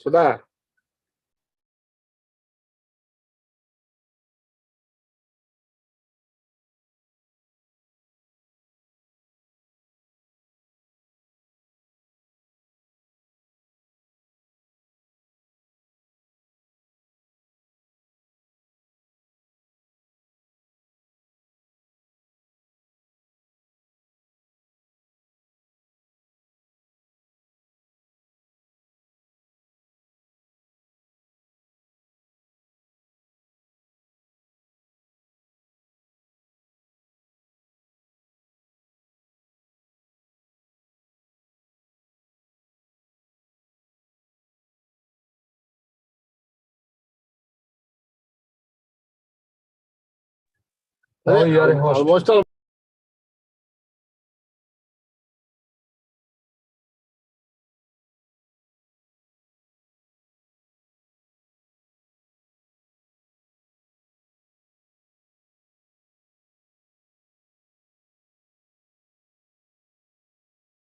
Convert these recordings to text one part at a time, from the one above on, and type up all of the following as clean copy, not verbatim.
Sudha. Now you are a host. Almost all.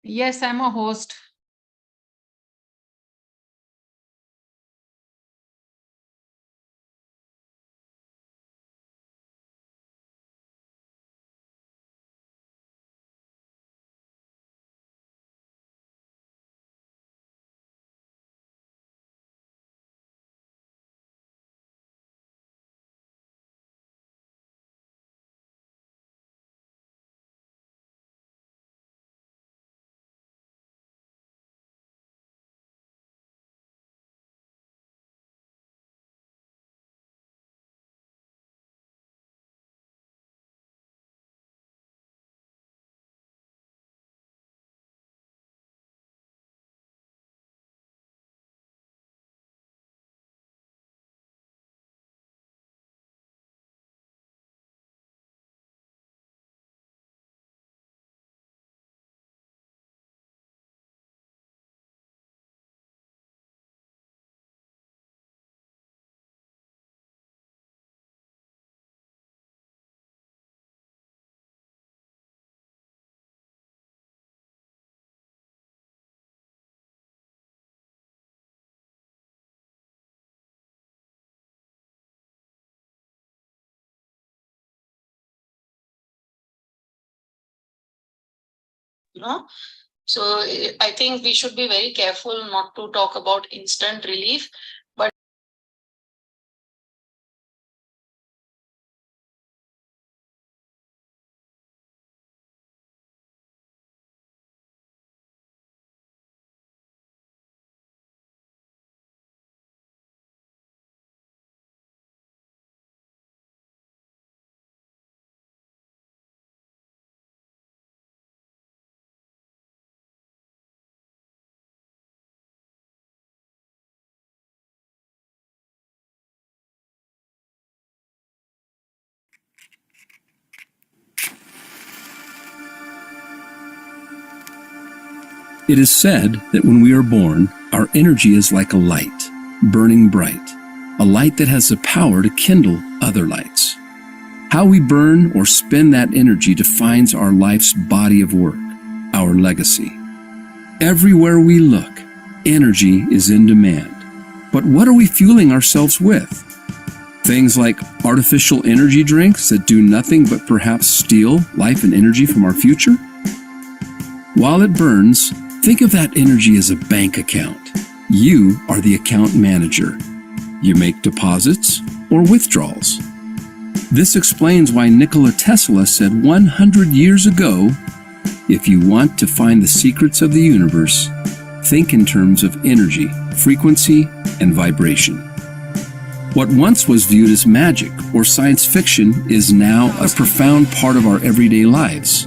Yes, I'm a host. So I think we should be very careful not to talk about instant relief, but It is said that when we are born, our energy is like a light, burning bright, a light that has the power to kindle other lights. How we burn or spend that energy defines our life's body of work, our legacy. Everywhere we look, energy is in demand. But what are we fueling ourselves with? Things like artificial energy drinks that do nothing but perhaps steal life and energy from our future? While it burns, think of that energy as a bank account. You are the account manager. You make deposits or withdrawals. This explains why Nikola Tesla said 100 years ago, if you want to find the secrets of the universe, think in terms of energy, frequency, and vibration. What once was viewed as magic or science fiction is now a profound part of our everyday lives.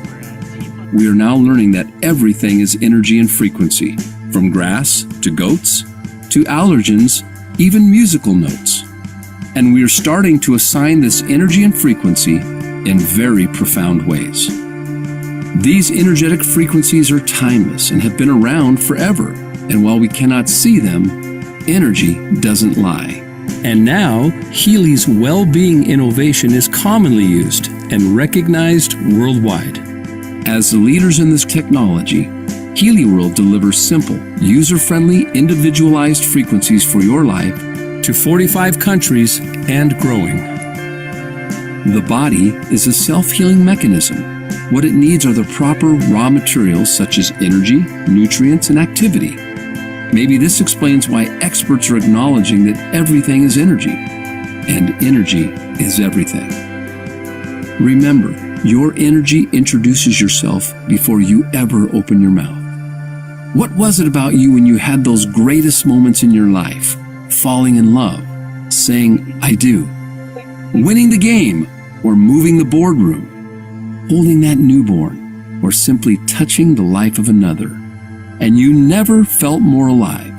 We are now learning that everything is energy and frequency, from grass to goats to allergens, even musical notes. And we are starting to assign this energy and frequency in very profound ways. These energetic frequencies are timeless and have been around forever, and while we cannot see them, energy doesn't lie. And now, Healy's well-being innovation is commonly used and recognized worldwide. As the leaders in this technology, Healy World delivers simple, user-friendly, individualized frequencies for your life to 45 countries and growing. The body is a self-healing mechanism. What it needs are the proper raw materials such as energy, nutrients, and activity. Maybe this explains why experts are acknowledging that everything is energy, and energy is everything. Remember, your energy introduces yourself before you ever open your mouth. What was it about you when you had those greatest moments in your life? Falling in love, saying, I do, winning the game, or moving the boardroom, holding that newborn, or simply touching the life of another, and you never felt more alive.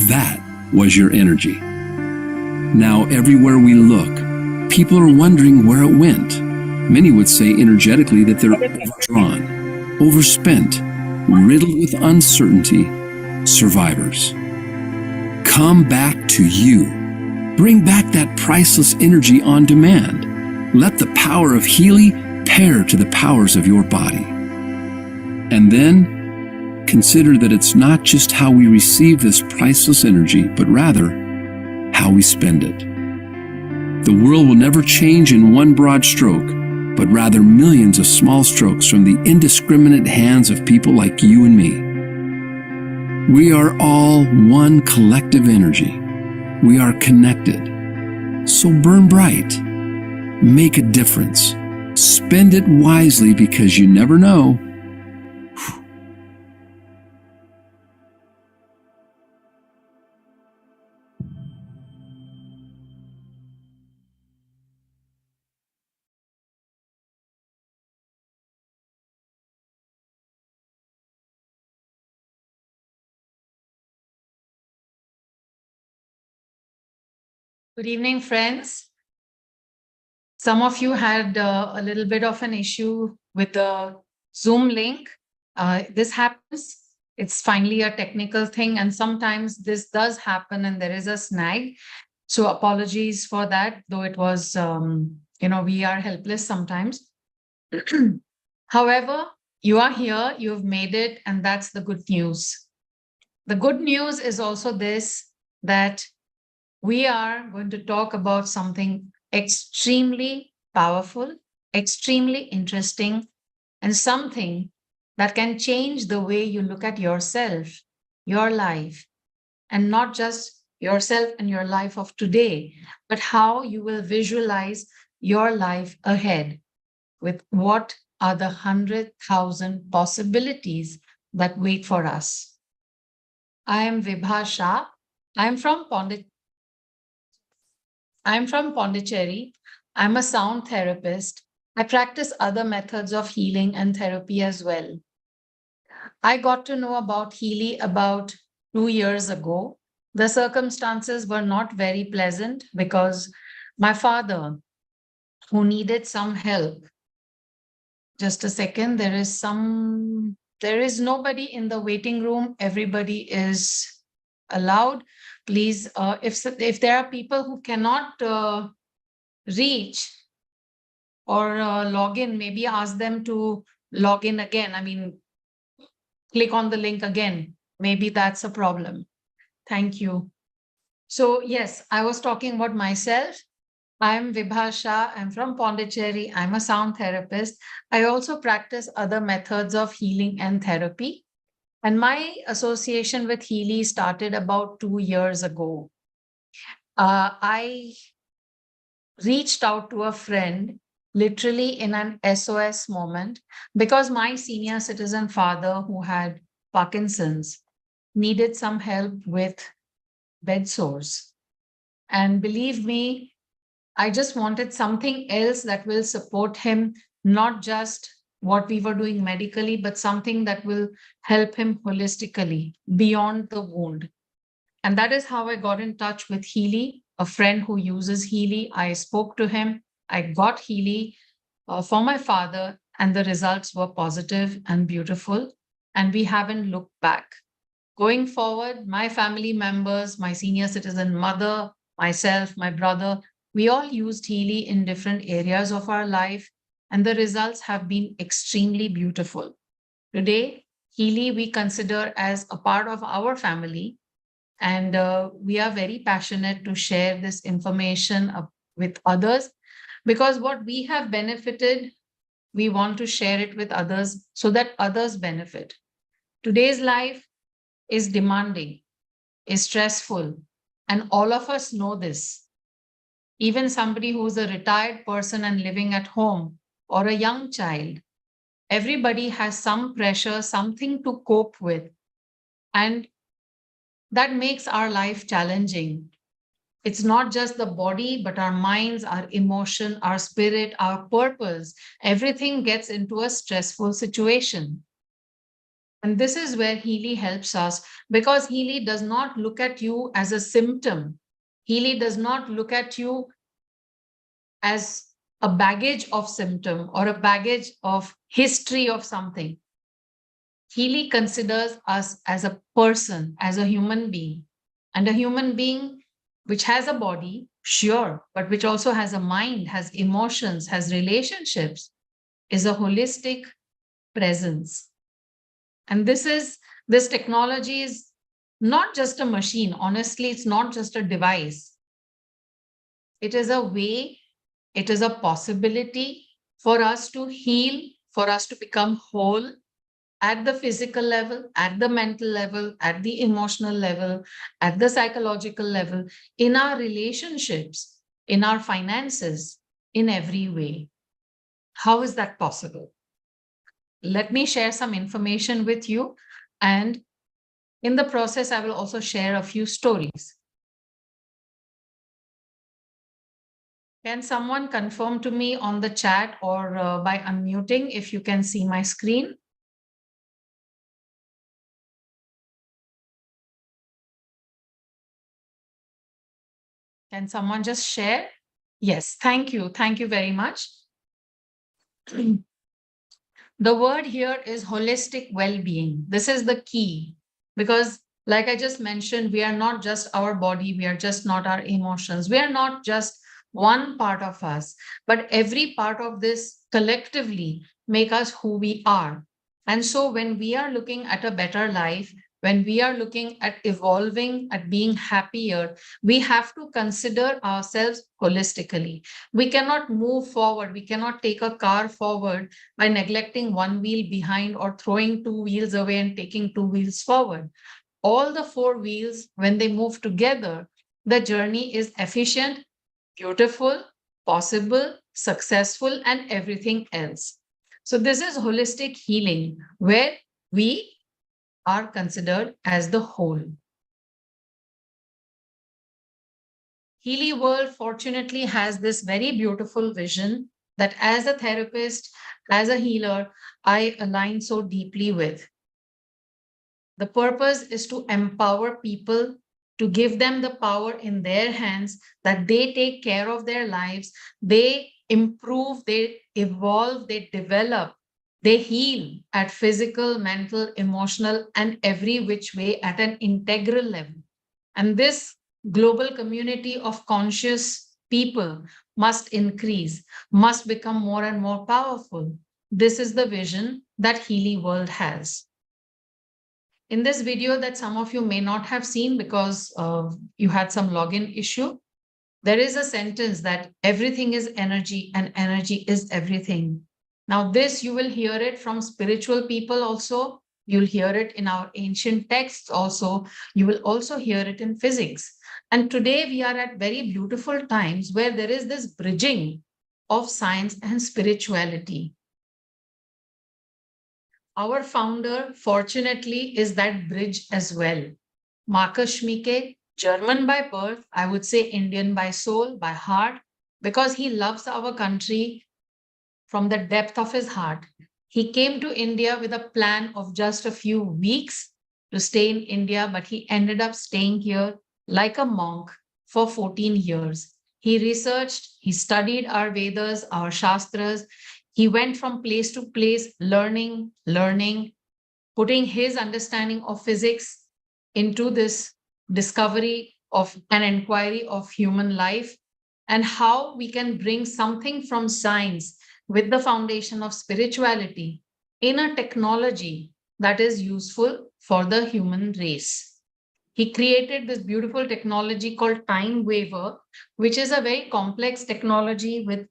That was your energy. Now, everywhere we look, people are wondering where it went. Many would say energetically that they're overdrawn, overspent, riddled with uncertainty, survivors. Come back to you. Bring back that priceless energy on demand. Let the power of Healy pair to the powers of your body. And then consider that it's not just how we receive this priceless energy, but rather how we spend it. The world will never change in one broad stroke, but rather millions of small strokes from the indiscriminate hands of people like you and me. We are all one collective energy. We are connected. So burn bright. Make a difference. Spend it wisely because you never know. Good evening, friends. Some of you had a little bit of an issue with the Zoom link. This happens. It's finally a technical thing, and sometimes this does happen and there is a snag. So apologies for that, though it was, we are helpless sometimes. However, you are here, you've made it, and that's the good news. The good news is also this, that we are going to talk about something extremely powerful, extremely interesting, and something that can change the way you look at yourself, your life, and not just yourself and your life of today, but how you will visualize your life ahead with what are the 100,000 possibilities that wait for us. I am Vibha Shah. I'm from Pondicherry. I'm a sound therapist. I practice other methods of healing and therapy as well. I got to know about Healy about 2 years ago. The circumstances were not very pleasant because my father, who needed some help, just a second, there is nobody in the waiting room. Everybody is allowed. Please, if there are people who cannot reach or log in, maybe ask them to log in again. I mean, click on the link again. Maybe that's a problem. Thank you. So yes, I was talking about myself. I'm Vibha Shah. I'm from Pondicherry. I'm a sound therapist. I also practice other methods of healing and therapy. And my association with Healy started about 2 years ago. I reached out to a friend literally in an SOS moment because my senior citizen father, who had Parkinson's, needed some help with bed sores. And believe me, I just wanted something else that will support him, not just what we were doing medically, but something that will help him holistically beyond the wound. And that is how I got in touch with Healy, a friend who uses Healy. I spoke to him. I got Healy for my father, and the results were positive and beautiful. And we haven't looked back. Going forward, my family members, my senior citizen mother, myself, my brother, we all used Healy in different areas of our life, and the results have been extremely beautiful. Today, Healy we consider as a part of our family, and we are very passionate to share this information with others, because what we have benefited, we want to share it with others so that others benefit. Today's life is demanding, is stressful, and all of us know this. Even somebody who's a retired person and living at home, or a young child, everybody has some pressure, something to cope with. And that makes our life challenging. It's not just the body, but our minds, our emotion, our spirit, our purpose. Everything gets into a stressful situation. And this is where Healy helps us, because Healy does not look at you as a symptom. Healy does not look at you as a baggage of symptom or a baggage of history of something. Healy considers us as a person, as a human being, and a human being which has a body, sure, but which also has a mind, has emotions, has relationships, is a holistic presence. And this technology is not just a machine. Honestly, it's not just a device. It is a way, it is a possibility for us to heal, for us to become whole at the physical level, at the mental level, at the emotional level, at the psychological level, in our relationships, in our finances, in every way. How is that possible? Let me share some information with you. And in the process, I will also share a few stories. Can someone confirm to me on the chat or by unmuting if you can see my screen? Can someone just share? Yes, thank you. Thank you very much. The word here is holistic well-being. This is the key, because like I just mentioned, we are not just our body, we are just not our emotions, we are not just one part of us, but every part of this collectively make us who we are. And so when we are looking at a better life, when we are looking at evolving, at being happier, we have to consider ourselves holistically. We cannot move forward, we cannot take a car forward by neglecting one wheel behind or throwing two wheels away and taking two wheels forward. All the four wheels, when they move together, the journey is efficient, beautiful, possible, successful, and everything else. So this is holistic healing, where we are considered as the whole. Healy World fortunately has this very beautiful vision that as a therapist, as a healer, I align so deeply with. The purpose is to empower people, to give them the power in their hands, that they take care of their lives, they improve, they evolve, they develop, they heal at physical, mental, emotional, and every which way at an integral level. And this global community of conscious people must increase, must become more and more powerful. This is the vision that Healy World has. In this video that some of you may not have seen because you had some login issue, there is a sentence that everything is energy and energy is everything. Now this, you will hear it from spiritual people also. You'll hear it in our ancient texts also. You will also hear it in physics. And today we are at very beautiful times where there is this bridging of science and spirituality. Our founder, fortunately, is that bridge as well. Marcus Schmieke, German by birth, I would say Indian by soul, by heart, because he loves our country from the depth of his heart. He came to India with a plan of just a few weeks to stay in India, but he ended up staying here like a monk for 14 years. He researched, he studied our Vedas, our Shastras. He went from place to place, learning, putting his understanding of physics into this discovery of an inquiry of human life and how we can bring something from science with the foundation of spirituality in a technology that is useful for the human race. He created this beautiful technology called time waver, which is a very complex technology with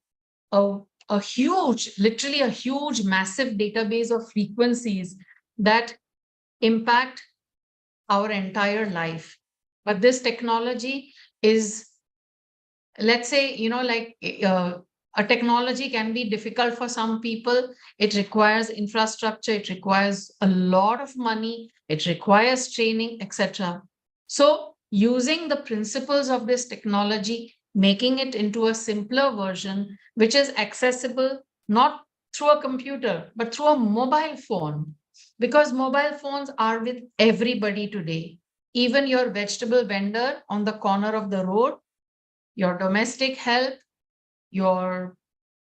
a huge, literally a huge, massive database of frequencies that impact our entire life. But this technology is, let's say, like a technology can be difficult for some people. It requires infrastructure, it requires a lot of money, it requires training, etc. So using the principles of this technology, making it into a simpler version, which is accessible not through a computer, but through a mobile phone, because mobile phones are with everybody today. Even your vegetable vendor on the corner of the road, your domestic help, your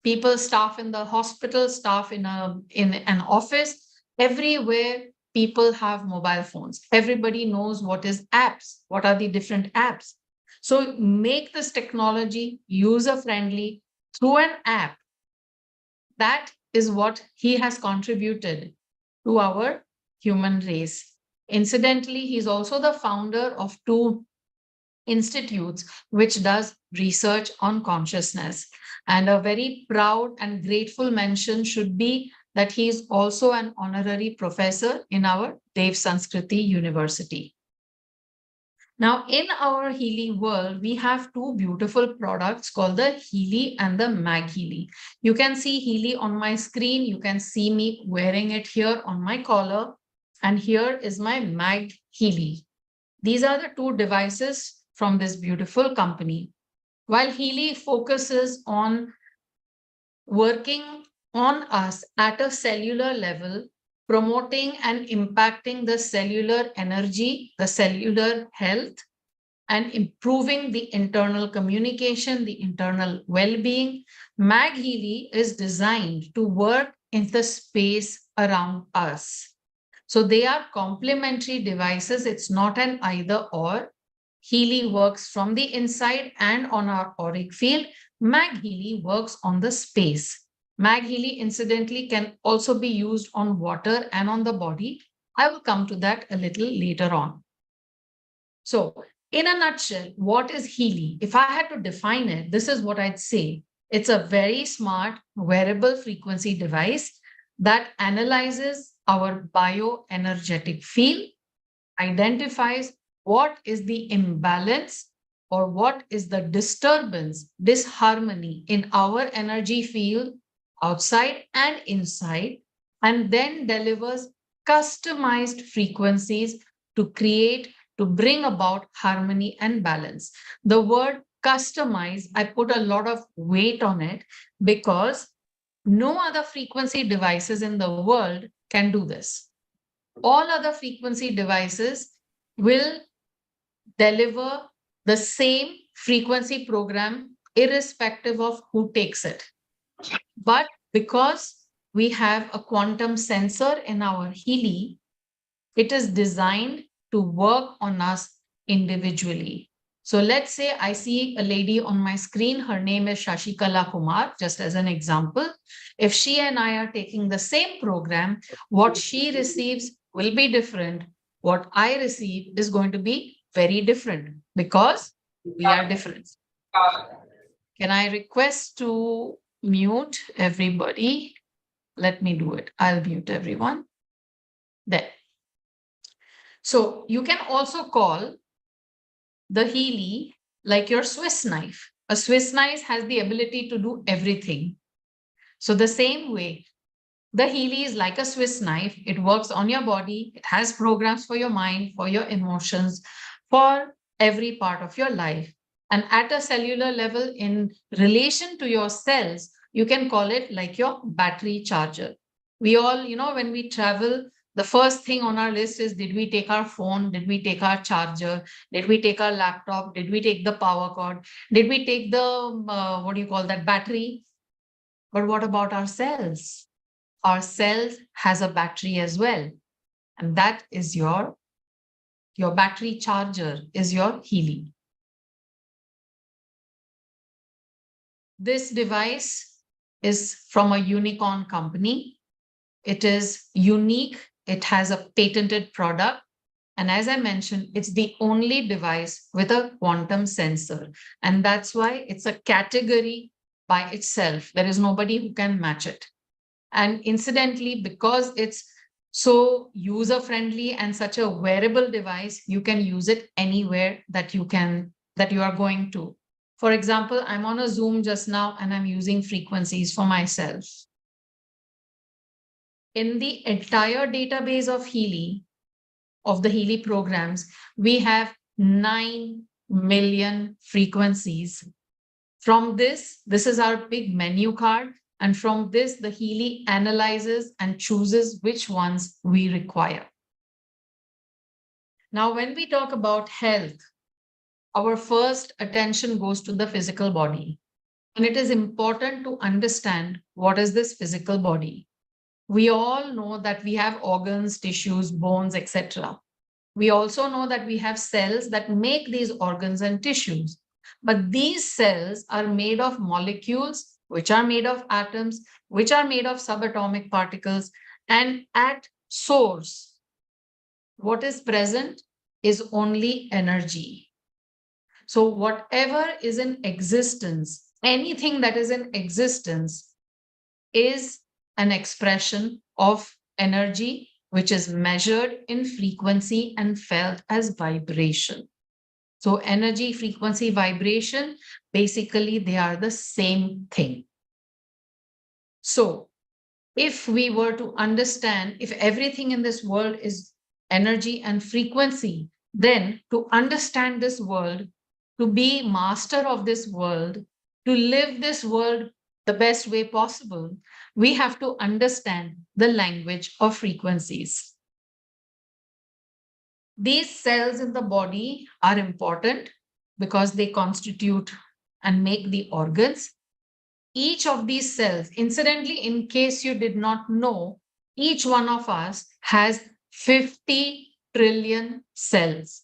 people, staff in the hospital, staff in an office, everywhere people have mobile phones. Everybody knows what is apps, what are the different apps. So make this technology user-friendly through an app. That is what he has contributed to our human race. Incidentally, he's also the founder of 2 institutes which does research on consciousness. And a very proud and grateful mention should be that he is also an honorary professor in our Dev Sanskriti University. Now, in our Healy world, we have 2 beautiful products called the Healy and the Mag Healy. You can see Healy on my screen. You can see me wearing it here on my collar. And here is my Mag Healy. These are the 2 devices from this beautiful company. While Healy focuses on working on us at a cellular level, promoting and impacting the cellular energy, the cellular health, and improving the internal communication, the internal well-being, Mag Healy is designed to work in the space around us. So they are complementary devices. It's not an either or. Healy works from the inside and on our auric field. Mag Healy works on the space. Mag Healy, incidentally, can also be used on water and on the body. I will come to that a little later on. So, in a nutshell, what is Healy? If I had to define it, this is what I'd say. It's a very smart wearable frequency device that analyzes our bioenergetic field, identifies what is the imbalance or what is the disturbance, disharmony in our energy field outside and inside, and then delivers customized frequencies to bring about harmony and balance. The word customize, I put a lot of weight on it because no other frequency devices in the world can do this. All other frequency devices will deliver the same frequency program irrespective of who takes it. But because we have a quantum sensor in our Healy, it is designed to work on us individually. So let's say I see a lady on my screen, her name is Shashikala Kumar, just as an example. If she and I are taking the same program, what she receives will be different. What I receive is going to be very different because we are different. Can I request to mute everybody? Let me do it. I'll mute everyone. There. So you can also call the Healy like your Swiss knife. A Swiss knife has the ability to do everything. So the same way, the Healy is like a Swiss knife. It works on your body. It has programs for your mind, for your emotions, for every part of your life. And at a cellular level, in relation to your cells, you can call it like your battery charger. We all, when we travel, the first thing on our list is, did we take our phone? Did we take our charger? Did we take our laptop? Did we take the power cord? Did we take the, battery? But what about our cells? Our cells has a battery as well. And that is your battery charger is your Healy. This device is from a unicorn company. It is unique it has a patented product. And as I mentioned, it's the only device with a quantum sensor. And that's why it's a category by itself. There is nobody who can match it. And incidentally, because it's so user-friendly and such a wearable device, you can use it anywhere that you are going to. For example, I'm on a Zoom just now and I'm using frequencies for myself. In the entire database of Healy, of the Healy programs, we have 9 million frequencies. From this is our big menu card. And from this, the Healy analyzes and chooses which ones we require. Now, when we talk about health, our first attention goes to the physical body. And it is important to understand what is this physical body. We all know that we have organs, tissues, bones, etc. We also know that we have cells that make these organs and tissues. But these cells are made of molecules, which are made of atoms, which are made of subatomic particles. And at source, what is present is only energy. So whatever is in existence, anything that is in existence is an expression of energy, which is measured in frequency and felt as vibration. So energy, frequency, vibration, basically they are the same thing. So if we were to understand, if everything in this world is energy and frequency, then to understand this world, to be master of this world, to live this world the best way possible, we have to understand the language of frequencies. These cells in the body are important because they constitute and make the organs. Each of these cells, incidentally, in case you did not know, each one of us has 50 trillion cells.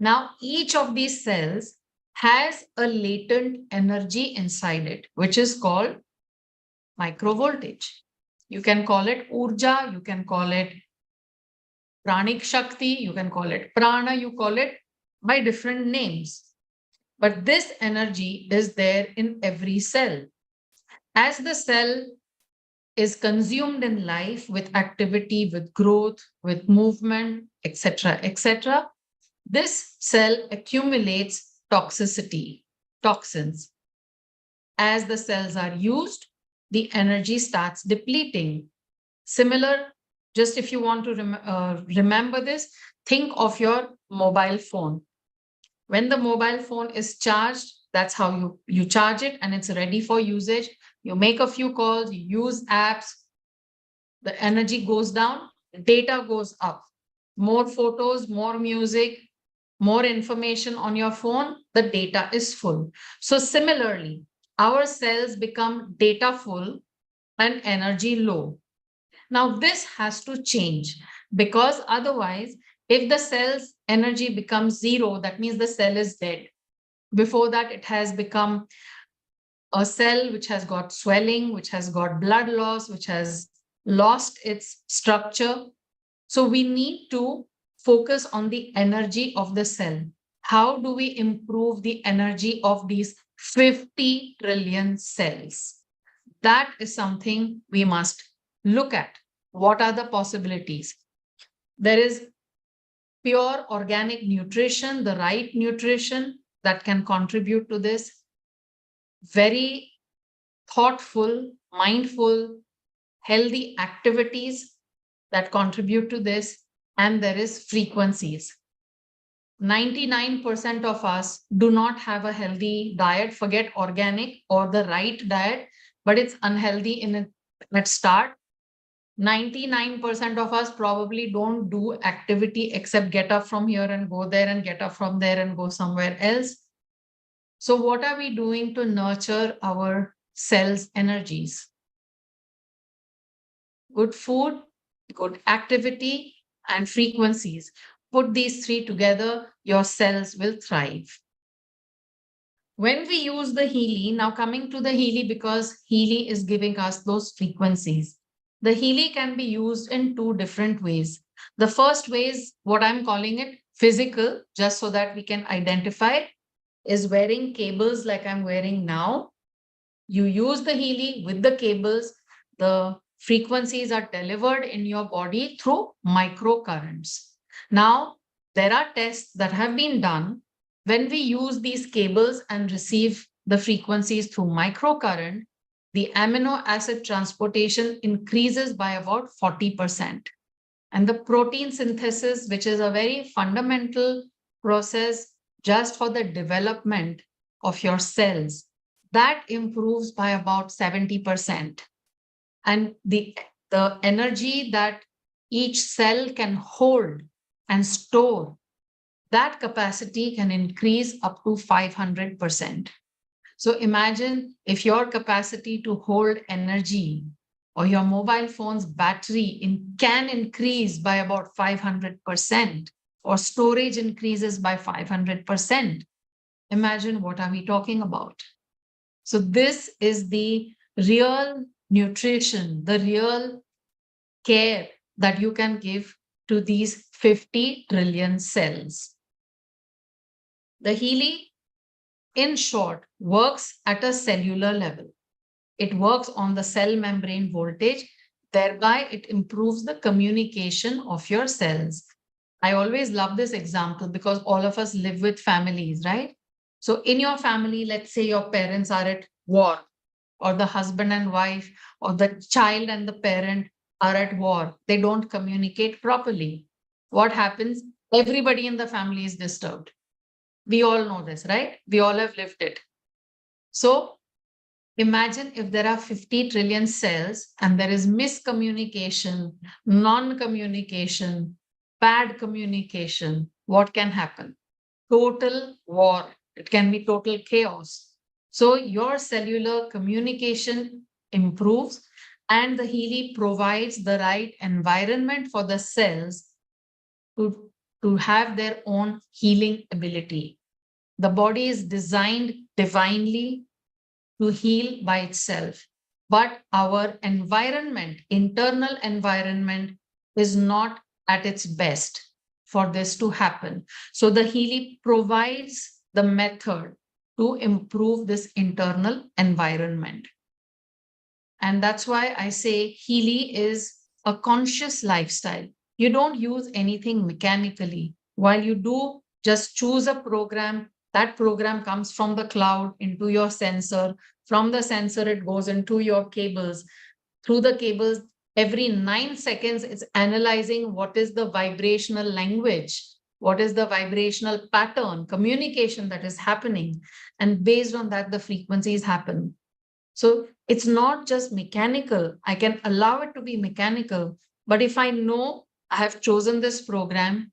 Now, each of these cells has a latent energy inside it, which is called microvoltage. You can call it urja, you can call it pranic shakti, you can call it prana, you call it by different names. But this energy is there in every cell. As the cell is consumed in life with activity, with growth, with movement, etc., etc., this cell accumulates toxicity, toxins. As the cells are used, the energy starts depleting. Similar, just if you want to remember this, think of your mobile phone. When the mobile phone is charged, that's how you charge it and it's ready for usage. You make a few calls, you use apps, the energy goes down, data goes up. More photos, more music, more information on your phone, the data is full. So similarly, our cells become data full and energy low. Now this has to change because otherwise, if the cell's energy becomes zero, that means the cell is dead. Before that, it has become a cell which has got swelling, which has got blood loss, which has lost its structure. So we need to focus on the energy of the cell. How do we improve the energy of these 50 trillion cells? That is something we must look at. What are the possibilities? There is pure organic nutrition, the right nutrition that can contribute to this. Very thoughtful, mindful, healthy activities that contribute to this. And there is frequencies. 99% of us do not have a healthy diet, forget organic or the right diet, but it's unhealthy at start. 99% of us probably don't do activity except get up from here and go there and get up from there and go somewhere else. So what are we doing to nurture our cells' energies? Good food, good activity, and frequencies. Put these three together, your cells will thrive. When we use the Healy, now coming to the Healy, because Healy is giving us those frequencies. The Healy can be used in two different ways. The first way is what I'm calling it physical, just so that we can identify it, is wearing cables like I'm wearing now. You use the Healy with the cables. The frequencies are delivered in your body through microcurrents. Now, there are tests that have been done. When we use these cables and receive the frequencies through microcurrent, the amino acid transportation increases by about 40%. And the protein synthesis, which is a very fundamental process just for the development of your cells, that improves by about 70%. And the energy that each cell can hold and store, that capacity can increase up to 500%. So imagine if your capacity to hold energy or your mobile phone's battery can increase by about 500%, or storage increases by 500%. Imagine what are we talking about? So this is the real nutrition, the real care that you can give to these 50 trillion cells. The Healy, in short, works at a cellular level. It works on the cell membrane voltage, thereby it improves the communication of your cells. I always love this example because all of us live with families, right? So in your family, let's say your parents are at war, or the husband and wife, or the child and the parent are at war. They don't communicate properly. What happens? Everybody in the family is disturbed. We all know this, right? We all have lived it. So imagine if there are 50 trillion cells and there is miscommunication, non-communication, bad communication, what can happen? Total war. It can be total chaos. So your cellular communication improves, and the Healy provides the right environment for the cells to have their own healing ability. The body is designed divinely to heal by itself, but our environment, internal environment, is not at its best for this to happen. So the Healy provides the method to improve this internal environment. And that's why I say Healy is a conscious lifestyle. You don't use anything mechanically. While you do, just choose a program. That program comes from the cloud into your sensor. From the sensor, it goes into your cables. Through the cables, every 9 seconds, it's analyzing what is the vibrational language, what is the vibrational pattern, communication that is happening. And based on that, the frequencies happen. So it's not just mechanical. I can allow it to be mechanical, but if I know I have chosen this program,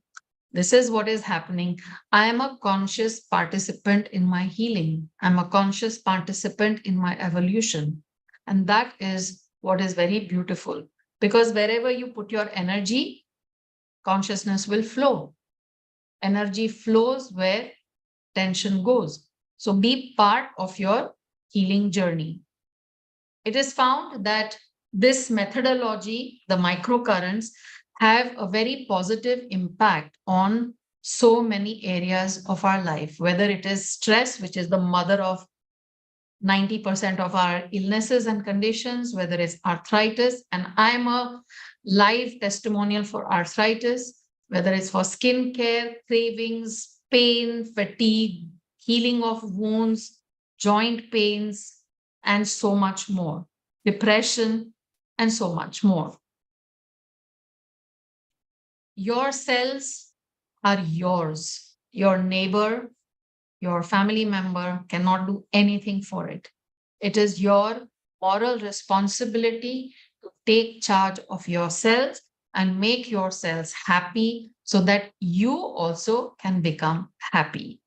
this is what is happening. I am a conscious participant in my healing. I'm a conscious participant in my evolution. And that is what is very beautiful, because wherever you put your energy, consciousness will flow. Energy flows where tension goes. So be part of your healing journey. It is found that this methodology, the microcurrents, have a very positive impact on so many areas of our life, whether it is stress, which is the mother of 90% of our illnesses and conditions, whether it's arthritis, and I'm a live testimonial for arthritis, whether it's for skin care, cravings, pain, fatigue, healing of wounds, joint pains, and so much more, depression, and so much more. Your cells are yours. Your neighbor, your family member cannot do anything for it. It is your moral responsibility to take charge of your cells and make your cells happy so that you also can become happy.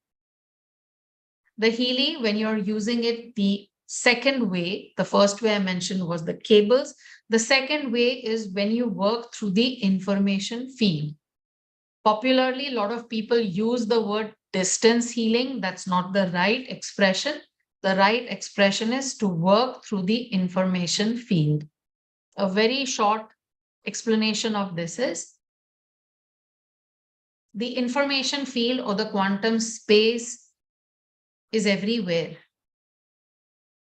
The Healy, when you're using it, the second way, the first way I mentioned was the cables. The second way is when you work through the information field. Popularly, a lot of people use the word distance healing. That's not the right expression. The right expression is to work through the information field. a very short explanation of this is the information field or the quantum space is everywhere.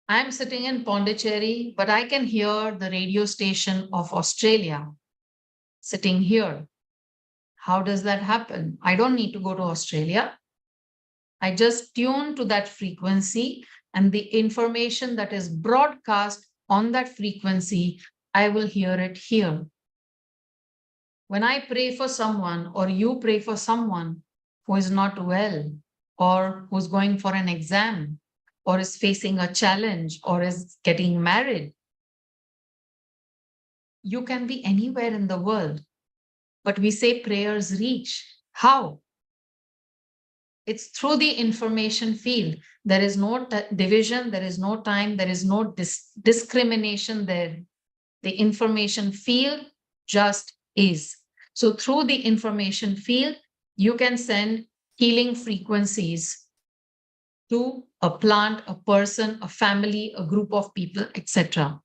I'm sitting in Pondicherry, but I can hear the radio station of Australia sitting here. How does that happen? I don't need to go to Australia. I just tune to that frequency, and the information that is broadcast on that frequency, I will hear it here. When I pray for someone, or you pray for someone who is not well, or who's going for an exam, or is facing a challenge, or is getting married, you can be anywhere in the world, but we say prayers reach. How? It's through the information field. There is no division, there is no time, there is no discrimination there. The information field just is. So through the information field, you can send healing frequencies to a plant, a person, a family, a group of people, etc.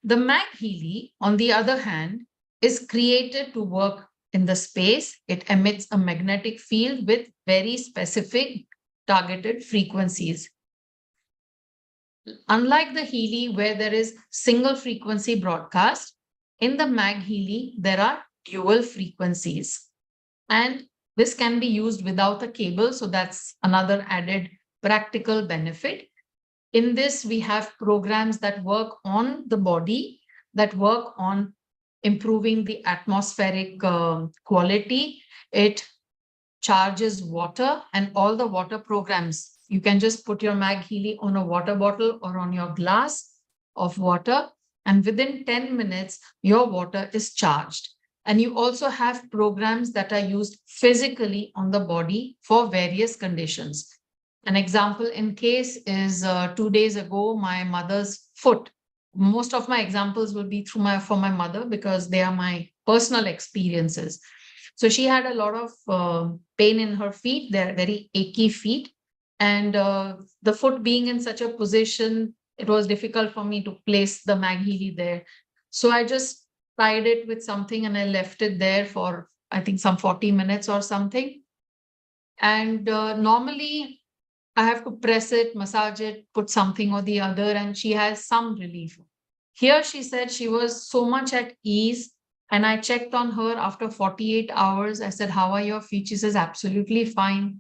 The mag Healy, on the other hand, is created to work in the space. It emits a magnetic field with very specific targeted frequencies. Unlike the Healy, where there is single frequency broadcast, in the mag Healy, there are dual frequencies. And this can be used without a cable. So that's another added practical benefit. In this, we have programs that work on the body, that work on improving the atmospheric quality. It charges water, and all the water programs. You can just put your mag Healy on a water bottle or on your glass of water, and within 10 minutes, your water is charged. And you also have programs that are used physically on the body for various conditions. An example in case is 2 days ago, my mother's foot. Most of my examples will be for my mother because they are my personal experiences. So she had a lot of pain in her feet. They're very achy feet. And the foot being in such a position, it was difficult for me to place the mag Healy there. So I just tied it with something and I left it there for, I think, some 40 minutes or something. And normally I have to press it, massage it, put something or the other, and she has some relief. Here she said she was so much at ease. And I checked on her after 48 hours. I said, how are your feet? She says, absolutely fine.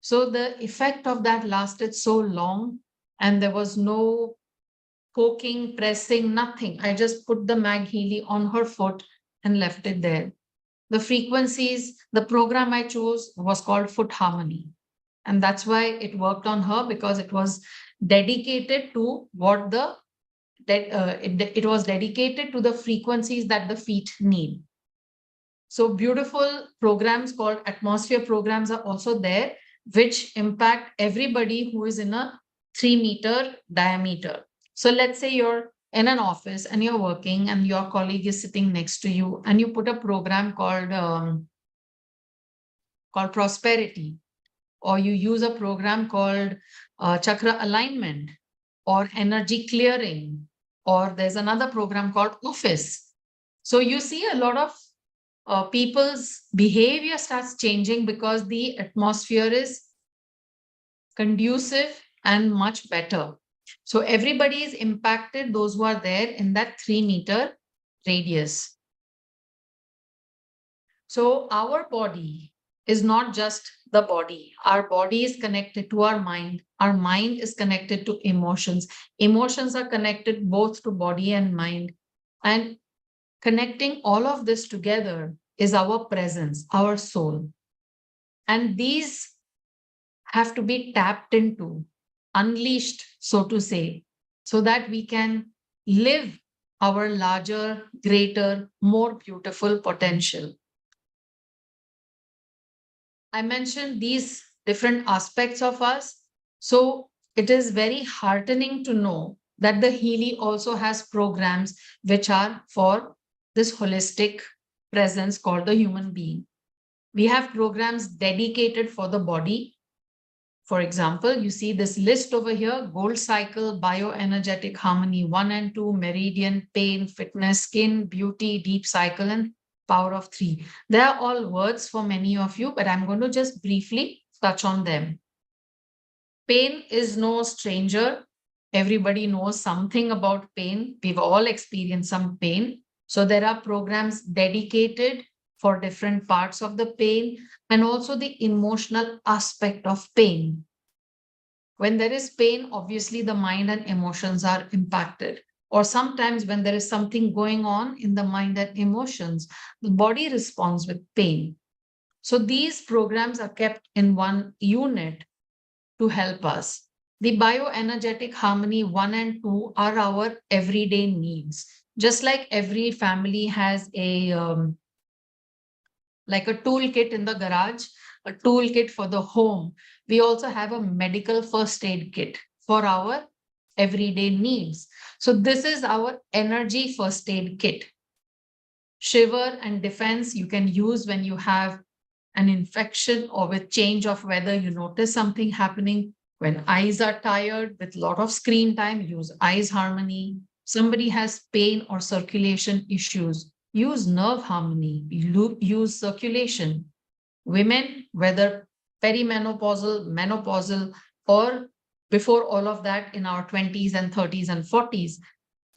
So the effect of that lasted so long, and there was no poking, pressing, nothing. I just put the mag Healy on her foot and left it there. The frequencies, the program I chose was called Foot Harmony. And that's why it worked on her, because it was dedicated to what it was dedicated to the frequencies that the feet need. So beautiful programs called atmosphere programs are also there, which impact everybody who is in a 3-meter diameter. So let's say you're in an office and you're working and your colleague is sitting next to you, and you put a program called prosperity, or you use a program called chakra alignment or energy clearing, or there's another program called office. So you see a lot of people's behavior starts changing because the atmosphere is conducive and much better. So everybody is impacted, those who are there in that 3-meter radius. So our body is not just the body. Our body is connected to our mind. Our mind is connected to emotions. Emotions are connected both to body and mind. And connecting all of this together is our presence, our soul. And these have to be tapped into, unleashed, so to say, so that we can live our larger, greater, more beautiful potential. I mentioned these different aspects of us. So it is very heartening to know that the Healy also has programs which are for this holistic presence called the human being. We have programs dedicated for the body, For example, you see this list over here: gold cycle, bioenergetic, harmony 1 and 2, meridian, pain, fitness, skin, beauty, deep cycle, and power of 3. They are all words for many of you, but I'm going to just briefly touch on them. Pain is no stranger. Everybody knows something about pain. We've all experienced some pain. So there are programs dedicated for different parts of the pain and also the emotional aspect of pain. When there is pain, obviously the mind and emotions are impacted. Or sometimes when there is something going on in the mind and emotions, the body responds with pain. So these programs are kept in one unit to help us. The bioenergetic harmony 1 and 2 are our everyday needs. Just like every family has a like a toolkit in the garage, a toolkit for the home, we also have a medical first aid kit for our everyday needs. So this is our energy first aid kit. Shiver and defense you can use when you have an infection or with change of weather, you notice something happening. When eyes are tired with a lot of screen time, use eyes harmony. Somebody has pain or circulation issues, use nerve harmony, use circulation. Women, whether perimenopausal, menopausal, or before all of that in our 20s and 30s and 40s,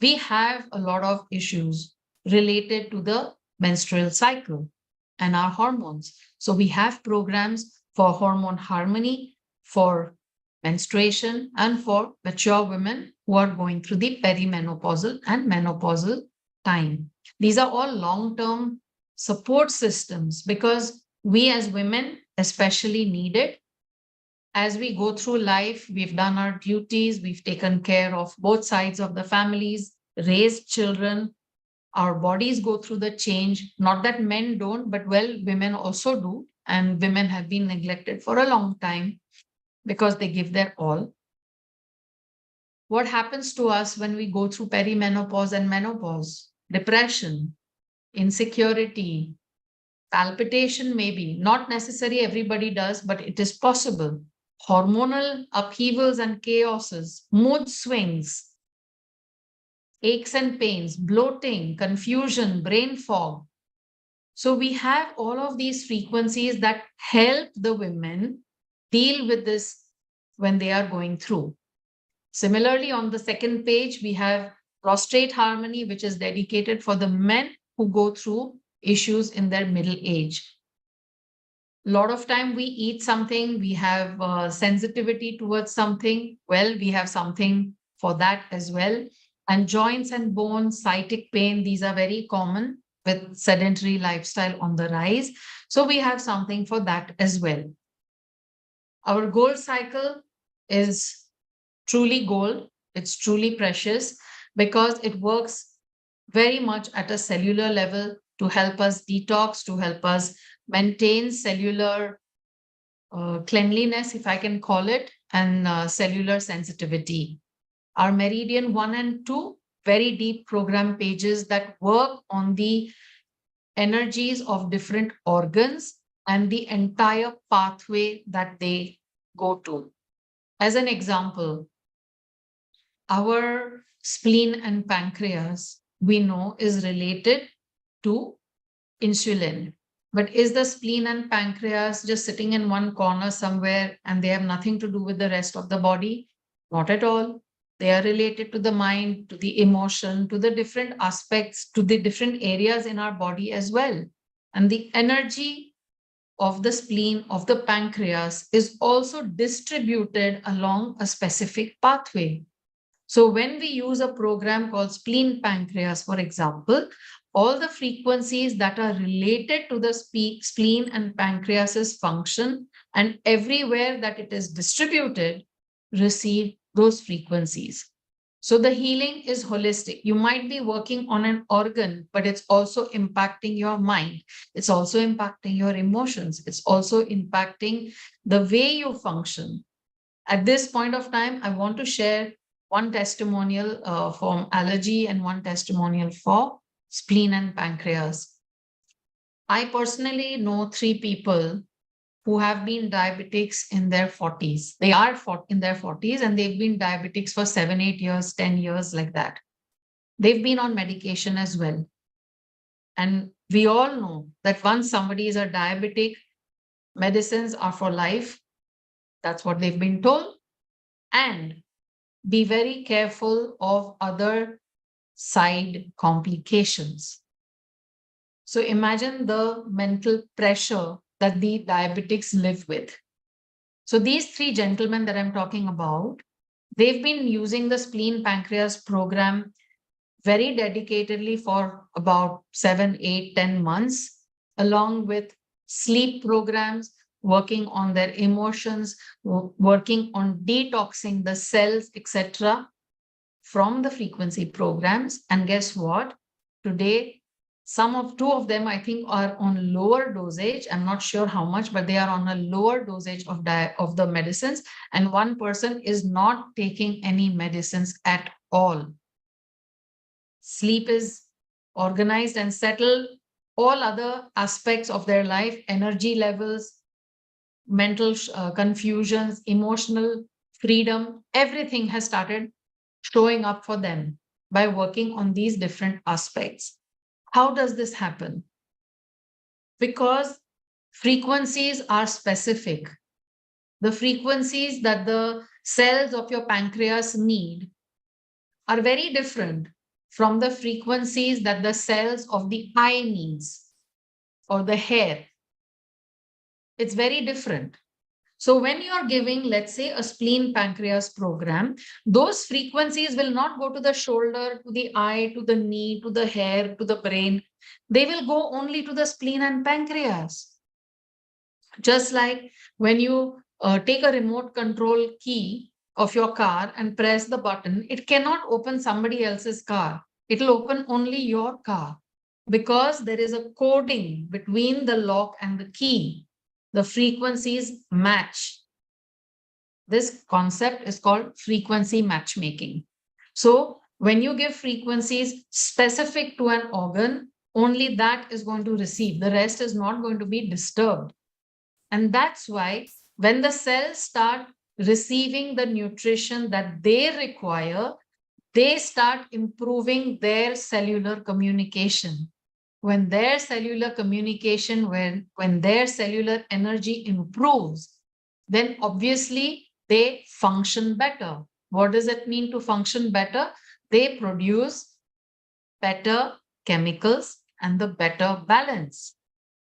we have a lot of issues related to the menstrual cycle and our hormones. So we have programs for hormone harmony, for menstruation, and for mature women who are going through the perimenopausal and menopausal time. These are all long-term support systems because we as women especially need it. As we go through life, we've done our duties, we've taken care of both sides of the families, raised children. Our bodies go through the change. Not that men don't, but well, women also do. And women have been neglected for a long time because they give their all. What happens to us when we go through perimenopause and menopause? Depression, insecurity, palpitation, maybe. Not necessary everybody does, but it is possible. Hormonal upheavals and chaoses, mood swings, aches and pains, bloating, confusion, brain fog. So we have all of these frequencies that help the women deal with this when they are going through. Similarly, on the second page, we have prostrate harmony, which is dedicated for the men who go through issues in their middle age. A lot of time we eat something, we have sensitivity towards something. Well, we have something for that as well. And joints and bones, sciatic pain, these are very common with sedentary lifestyle on the rise. So we have something for that as well. Our gold cycle is truly gold. It's truly precious because it works very much at a cellular level to help us detox, to help us maintain cellular cleanliness, if I can call it, and cellular sensitivity. Our meridian 1 and 2, very deep program pages that work on the energies of different organs and the entire pathway that they go to. As an example, our spleen and pancreas, we know, is related to insulin. But is the spleen and pancreas just sitting in one corner somewhere and they have nothing to do with the rest of the body? Not at all. They are related to the mind, to the emotion, to the different aspects, to the different areas in our body as well. And the energy of the spleen, of the pancreas, is also distributed along a specific pathway. So when we use a program called spleen pancreas, for example, all the frequencies that are related to the spleen and pancreas's function and everywhere that it is distributed receive those frequencies. So the healing is holistic. You might be working on an organ, but it's also impacting your mind. It's also impacting your emotions. It's also impacting the way you function. At this point of time, I want to share one testimonial from allergy and one testimonial for spleen and pancreas. I personally know 3 people who have been diabetics in their 40s. They are in their 40s and they've been diabetics for 7, 8 years, 10 years, like that. They've been on medication as well. And we all know that once somebody is a diabetic, medicines are for life. That's what they've been told. And be very careful of other side complications. So imagine the mental pressure that the diabetics live with. So these three gentlemen that I'm talking about, they've been using the spleen pancreas program very dedicatedly for about 7, 8, 10 months, along with sleep programs, working on their emotions, working on detoxing the cells, etc., from the frequency programs. And guess what? Today, two of them, I think, are on lower dosage. I'm not sure how much, but they are on a lower dosage of the medicines. And one person is not taking any medicines at all. Sleep is organized and settled. All other aspects of their life, energy levels, mental confusions, emotional freedom, everything has started showing up for them by working on these different aspects. How does this happen? Because frequencies are specific. The frequencies that the cells of your pancreas need are very different from the frequencies that the cells of the eye needs or the hair. It's very different. So when you're giving, let's say, a spleen pancreas program, those frequencies will not go to the shoulder, to the eye, to the knee, to the hair, to the brain. They will go only to the spleen and pancreas. Just like when you take a remote control key of your car and press the button, it cannot open somebody else's car. It will open only your car because there is a coding between the lock and the key. The frequencies match. This concept is called frequency matchmaking. So when you give frequencies specific to an organ, only that is going to receive. The rest is not going to be disturbed. And that's why when the cells start receiving the nutrition that they require, they start improving their cellular communication. When their cellular communication, when their cellular energy improves, then obviously they function better. What does it mean to function better? They produce better chemicals and the better balance.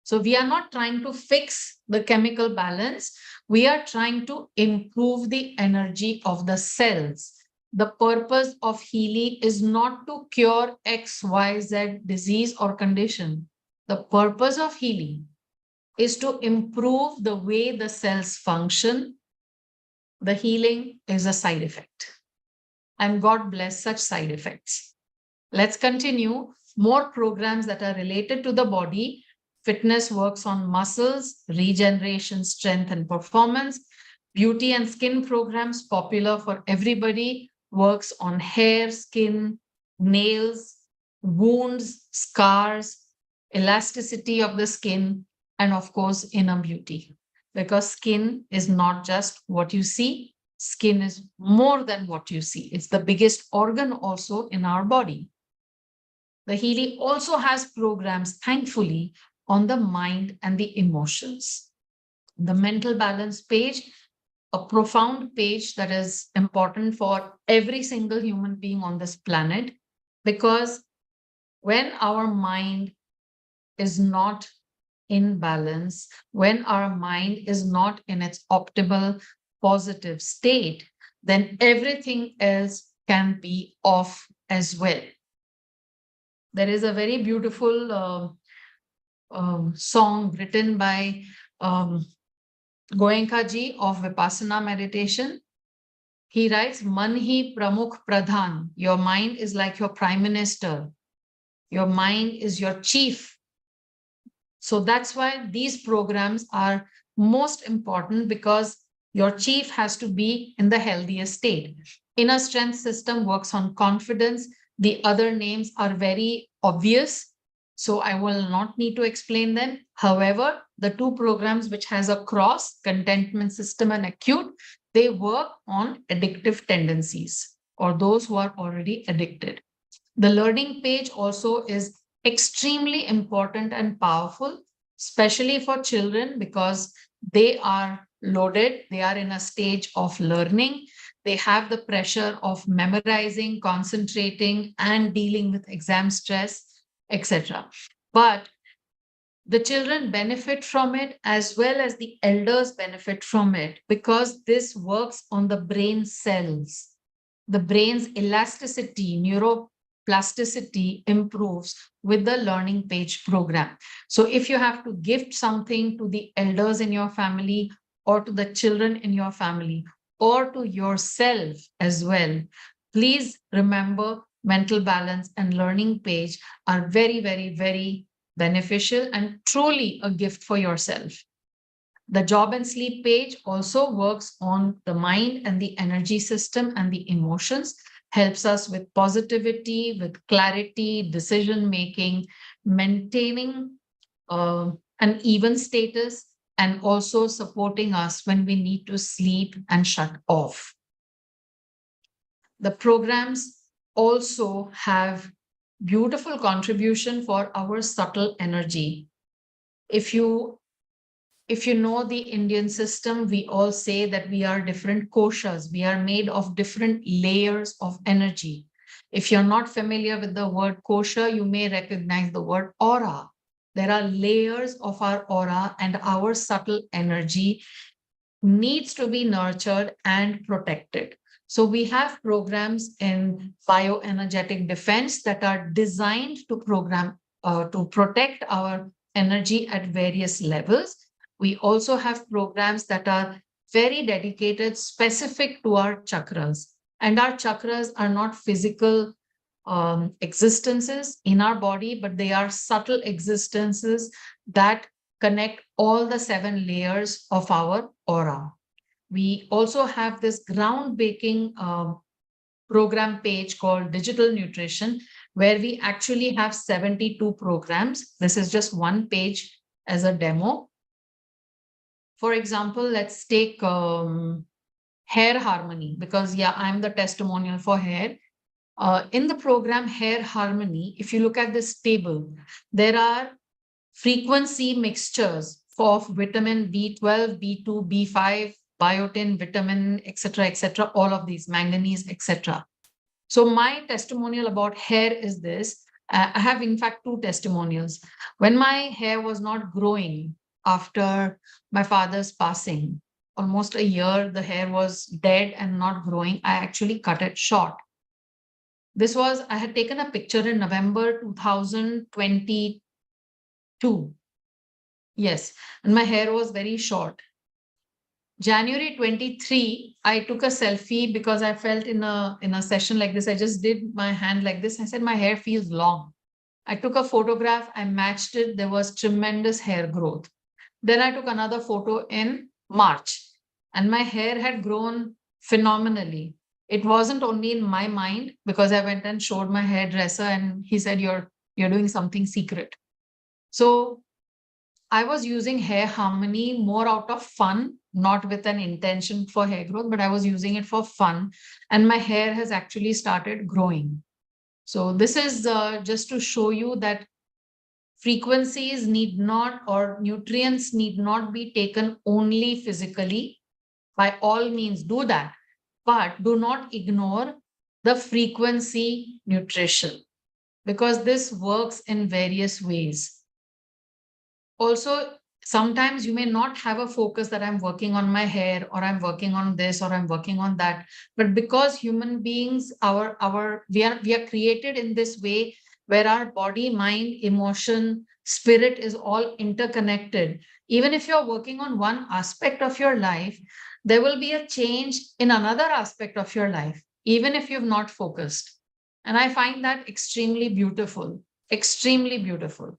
So we are not trying to fix the chemical balance. We are trying to improve the energy of the cells. The purpose of Healy is not to cure X, Y, Z disease or condition. The purpose of Healy is to improve the way the cells function. The healing is a side effect. And God bless such side effects. Let's continue. More programs that are related to the body. Fitness works on muscles, regeneration, strength, and performance. Beauty and skin programs, popular for everybody, works on hair, skin, nails, wounds, scars, elasticity of the skin, and of course, inner beauty. Because skin is not just what you see, skin is more than what you see. It's the biggest organ also in our body. The Healy also has programs, thankfully, on the mind and the emotions. The mental balance page, a profound page that is important for every single human being on this planet, because when our mind is not in balance, when our mind is not in its optimal positive state, then everything else can be off as well. There is a very beautiful song written by Goenka ji of Vipassana meditation. He writes, Man hi pramukh pradhan. Your mind is like your prime minister. Your mind is your chief. So that's why these programs are most important, because your chief has to be in the healthiest state. Inner strength system works on confidence. The other names are very obvious, so I will not need to explain them. However, the two programs which has a cross, contentment system and acute, they work on addictive tendencies or those who are already addicted. The learning page also is extremely important and powerful, especially for children, because they are loaded, they are in a stage of learning, they have the pressure of memorizing, concentrating, and dealing with exam stress, etc. But the children benefit from it as well as the elders benefit from it because this works on the brain cells. The brain's elasticity, neuroplasticity improves with the learning page program. So if you have to gift something to the elders in your family or to the children in your family or to yourself as well, please remember mental balance and learning page are very, very, very beneficial and truly a gift for yourself. The job and sleep page also works on the mind and the energy system and the emotions, helps us with positivity, with clarity, decision making, maintaining an even status, and also supporting us when we need to sleep and shut off. The programs also have beautiful contribution for our subtle energy. If you know the Indian system, we all say that we are different koshas. We are made of different layers of energy. If you're not familiar with the word kosha, you may recognize the word aura. There are layers of our aura, and our subtle energy needs to be nurtured and protected. So we have programs in bioenergetic defense that are designed to to protect our energy at various levels. We also have programs that are very dedicated, specific to our chakras. And our chakras are not physical existences in our body, but they are subtle existences that connect all the 7 layers of our aura. We also have this groundbreaking program page called Digital Nutrition, where we actually have 72 programs. This is just one page as a demo. For example, let's take hair harmony, because I'm the testimonial for hair. In the program Hair Harmony, if you look at this table, there are frequency mixtures of vitamin B12, B2, B5, biotin, vitamin, etc., all of these, manganese, etc. So my testimonial about hair is this. I have, in fact, 2 testimonials. When my hair was not growing after my father's passing, almost a year, the hair was dead and not growing, I actually cut it short. I had taken a picture in November 2022. Yes, and my hair was very short. January 23, I took a selfie because I felt in a session like this, I just did my hand like this. I said, my hair feels long. I took a photograph, I matched it. There was tremendous hair growth. Then I took another photo in March, and my hair had grown phenomenally. It wasn't only in my mind, because I went and showed my hairdresser and he said, you're doing something secret. So I was using Hair Harmony more out of fun, not with an intention for hair growth, but I was using it for fun. And my hair has actually started growing. So this is just to show you that frequencies need not, or nutrients need not be taken only physically. By all means, do that. But do not ignore the frequency nutrition, because this works in various ways. Also, sometimes you may not have a focus that I'm working on my hair, or I'm working on this, or I'm working on that. But because human beings, we are created in this way where our body, mind, emotion, spirit is all interconnected. Even if you're working on one aspect of your life, there will be a change in another aspect of your life, even if you've not focused. And I find that extremely beautiful, extremely beautiful.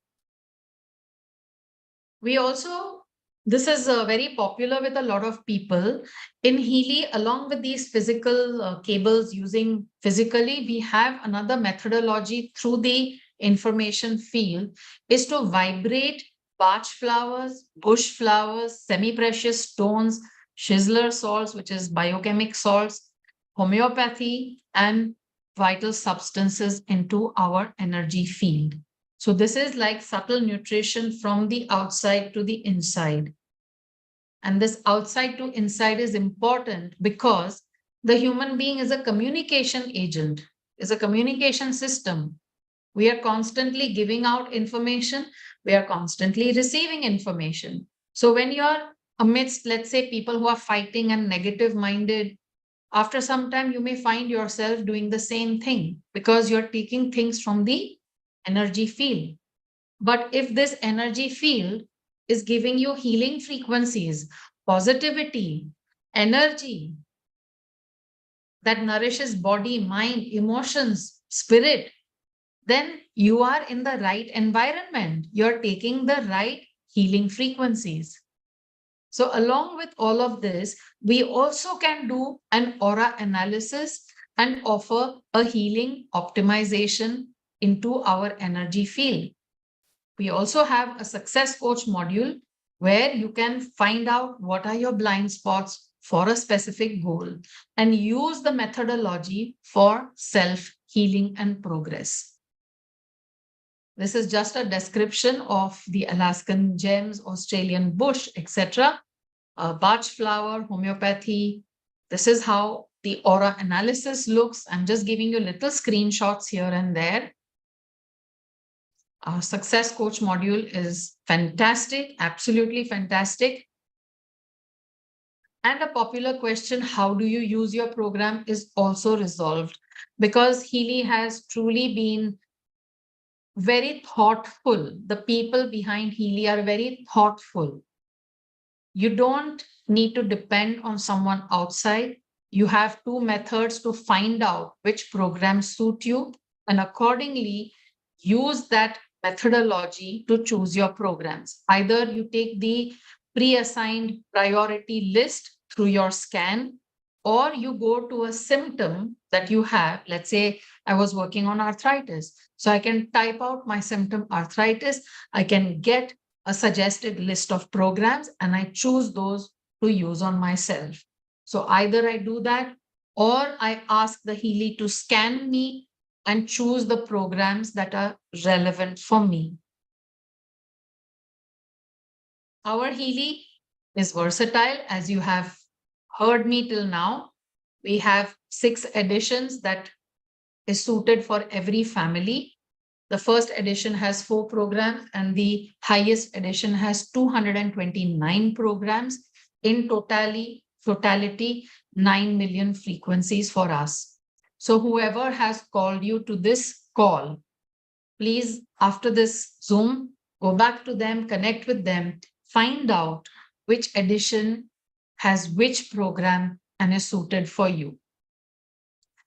We also, this is very popular with a lot of people. In Healy, along with these physical cables using physically, we have another methodology through the information field, is to vibrate Bach flowers, bush flowers, semi-precious stones, Schizler salts, which is biochemic salts, homeopathy, and vital substances into our energy field. So this is like subtle nutrition from the outside to the inside. And this outside to inside is important because the human being is a communication agent, is a communication system. We are constantly giving out information. We are constantly receiving information. So when you're amidst, let's say, people who are fighting and negative minded, after some time, you may find yourself doing the same thing because you're taking things from the energy field. But if this energy field is giving you healing frequencies, positivity, energy that nourishes body, mind, emotions, spirit, then you are in the right environment. You're taking the right healing frequencies. So along with all of this, we also can do an aura analysis and offer a healing optimization into our energy field. We also have a success coach module where you can find out what are your blind spots for a specific goal and use the methodology for self-healing and progress. This is just a description of the Alaskan gems, Australian bush, etc. Bach flower, homeopathy. This is how the aura analysis looks. I'm just giving you little screenshots here and there. Our success coach module is fantastic, absolutely fantastic. And a popular question, how do you use your program, is also resolved because Healy has truly been very thoughtful. The people behind Healy are very thoughtful. You don't need to depend on someone outside. You have two methods to find out which programs suit you and accordingly use that methodology to choose your programs. Either you take the pre-assigned priority list through your scan, or you go to a symptom that you have. Let's say I was working on arthritis. So I can type out my symptom arthritis. I can get a suggested list of programs and I choose those to use on myself. So either I do that or I ask the Healy to scan me and choose the programs that are relevant for me. Our Healy is versatile, as you have heard me till now. We have 6 editions that is suited for every family. The first edition has 4 programs and the highest edition has 229 programs. In totality, 9 million frequencies for us. So whoever has called you to this call, please, after this Zoom, go back to them, connect with them, find out which edition has which program and is suited for you.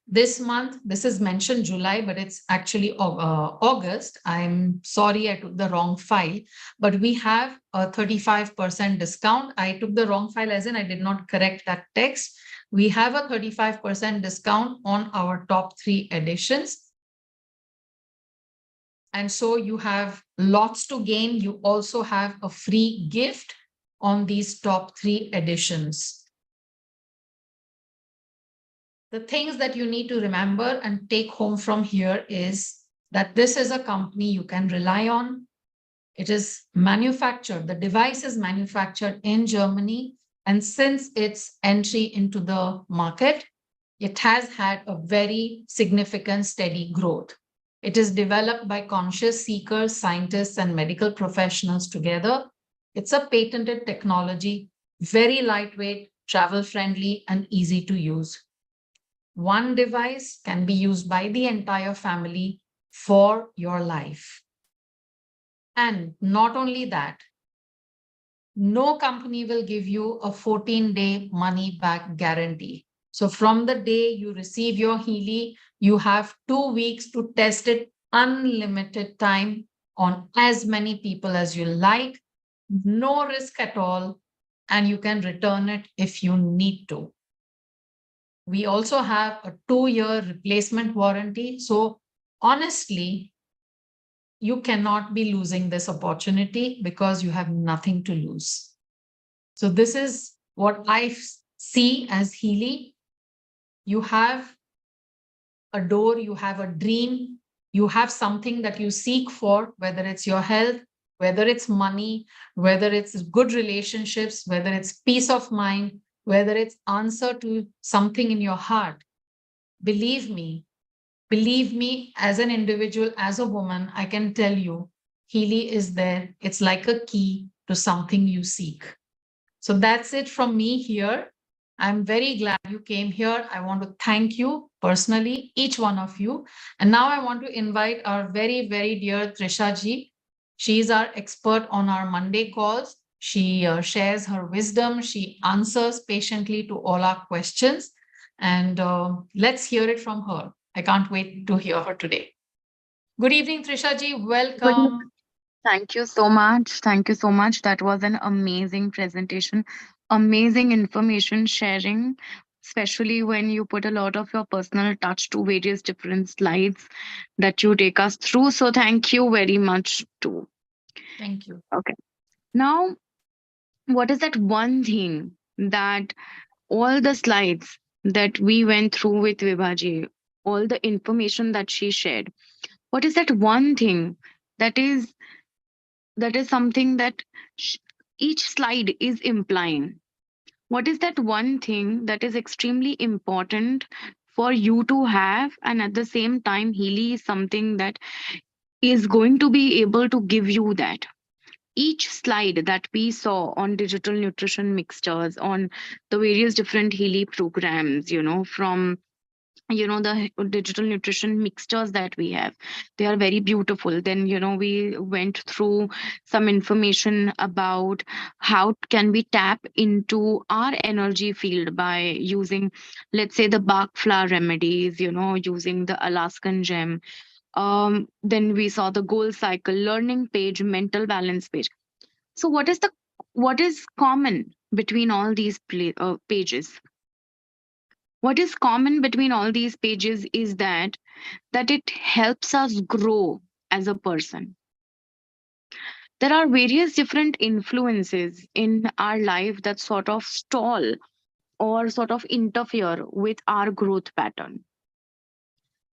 This month, this is mentioned July, but it's actually August. I'm sorry, I took the wrong file, but we have a 35% discount. I took the wrong file as in I did not correct that text. We have a 35% discount on our top 3 editions. And so you have lots to gain. You also have a free gift on these top 3 editions. The things that you need to remember and take home from here is that this is a company you can rely on. It is manufactured, the device is manufactured in Germany. And since its entry into the market, it has had a very significant steady growth. It is developed by conscious seekers, scientists, and medical professionals together. It's a patented technology, very lightweight, travel-friendly, and easy to use. One device can be used by the entire family for your life. And not only that, no company will give you a 14-day money-back guarantee. So from the day you receive your Healy, you have 2 weeks to test it, unlimited time on as many people as you like, no risk at all, and you can return it if you need to. We also have a 2-year replacement warranty. So honestly, you cannot be losing this opportunity because you have nothing to lose. So this is what I see as Healy. You have a door, you have a dream, you have something that you seek for, whether it's your health, whether it's money, whether it's good relationships, whether it's peace of mind, whether it's answer to something in your heart. Believe me, as an individual, as a woman, I can tell you, Healy is there. It's like a key to something you seek. So that's it from me here. I'm very glad you came here. I want to thank you personally, each one of you. And now I want to invite our very, very dear Trisha ji. She is our expert on our Monday calls. She shares her wisdom. She answers patiently to all our questions. And let's hear it from her. I can't wait to hear her today. Good evening, Trisha ji. Welcome. Thank you so much. Thank you so much. That was an amazing presentation, amazing information sharing, especially when you put a lot of your personal touch to various different slides that you take us through. So, thank you very much, too. Thank you. Okay. Now, what is that one thing that all the slides that we went through with Vibhaji, all the information that she shared, what is that one thing that is something that sh- each slide is implying? What is that one thing that is extremely important for you to have, and at the same time Healy is something that is going to be able to give you that? Each slide that we saw on digital nutrition mixtures, on the various different Healy programs, from the digital nutrition mixtures that we have, they are very beautiful. Then we went through some information about how can we tap into our energy field by using, let's say, the Bach flower remedies, using the Alaskan gem. Then we saw the goal cycle, learning page, mental balance page. So what is common between all these pages? What is common between all these pages is that it helps us grow as a person. There are various different influences in our life that sort of stall or sort of interfere with our growth pattern.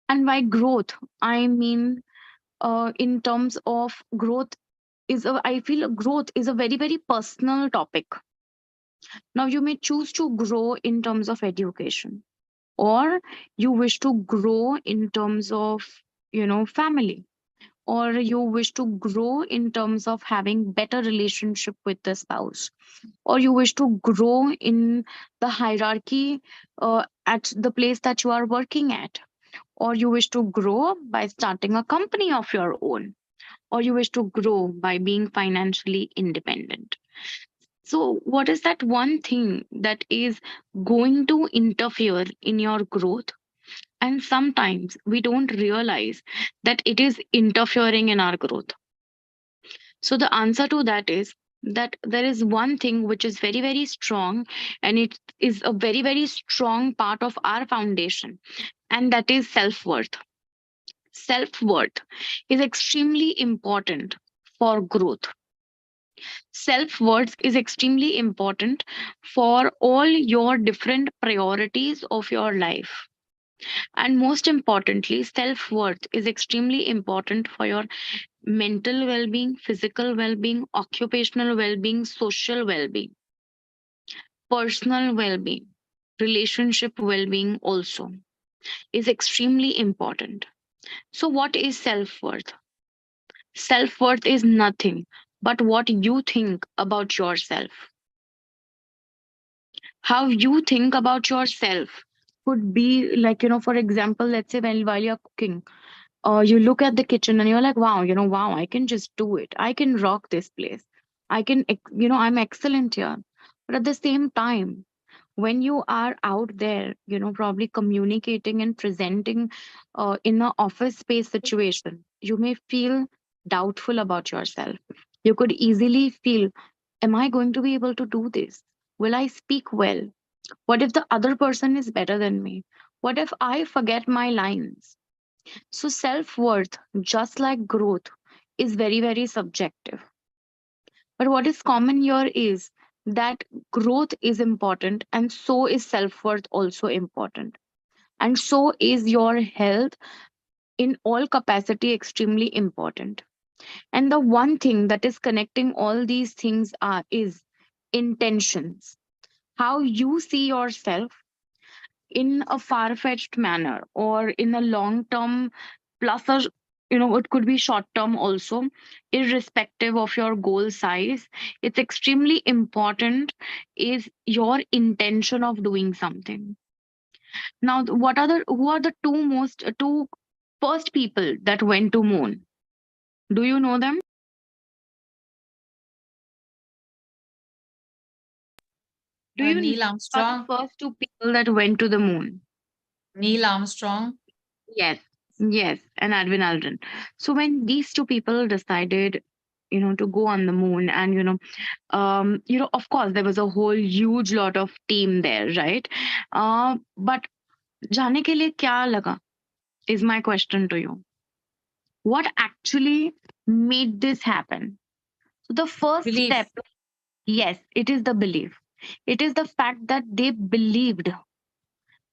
And by growth, I mean, in terms of growth, I feel growth is a very, very personal topic. Now, you may choose to grow in terms of education, or you wish to grow in terms of family, or you wish to grow in terms of having better relationship with the spouse, or you wish to grow in the hierarchy at the place that you are working at, or you wish to grow by starting a company of your own, or you wish to grow by being financially independent. So, what is that one thing that is going to interfere in your growth? And sometimes we don't realize that it is interfering in our growth. So, the answer to that is that there is one thing which is very, very strong, and it is a very, very strong part of our foundation, and that is self worth. Self worth is extremely important for growth. Self worth is extremely important for all your different priorities of your life. And most importantly, self worth is extremely important for your mental well being, physical well being, occupational well being, social well being, personal well being, relationship well being also is extremely important. So, what is self worth? Self worth is nothing but what you think about yourself. How you think about yourself could be like, for example, let's say while you're cooking, you look at the kitchen and you're like, wow, wow, I can just do it. I can rock this place. I'm excellent here. But at the same time, when you are out there, probably communicating and presenting in an office space situation, you may feel doubtful about yourself. You could easily feel, am I going to be able to do this? Will I speak well? What if the other person is better than me? What if I forget my lines? So, self worth, just like growth, is very, very subjective. But what is common here is that growth is important, and so is self worth also important. And so is your health in all capacity extremely important. And the one thing that is connecting all these things is intentions. How you see yourself in a far-fetched manner or in a long-term plus or it could be short-term also, irrespective of your goal size. It's extremely important is your intention of doing something. Now, who are the two first people that went to moon? Do you know them? Do you know Neil who are the Armstrong. first two people that went to the moon? Neil Armstrong. Yes, yes, and Edwin Aldrin. So when these two people decided, to go on the moon, and of course, there was a whole huge lot of team there, right? But जाने के लिए क्या लगा is my question to you. What actually made this happen? So the first Belief. step, yes, it is the belief. It is the fact that they believed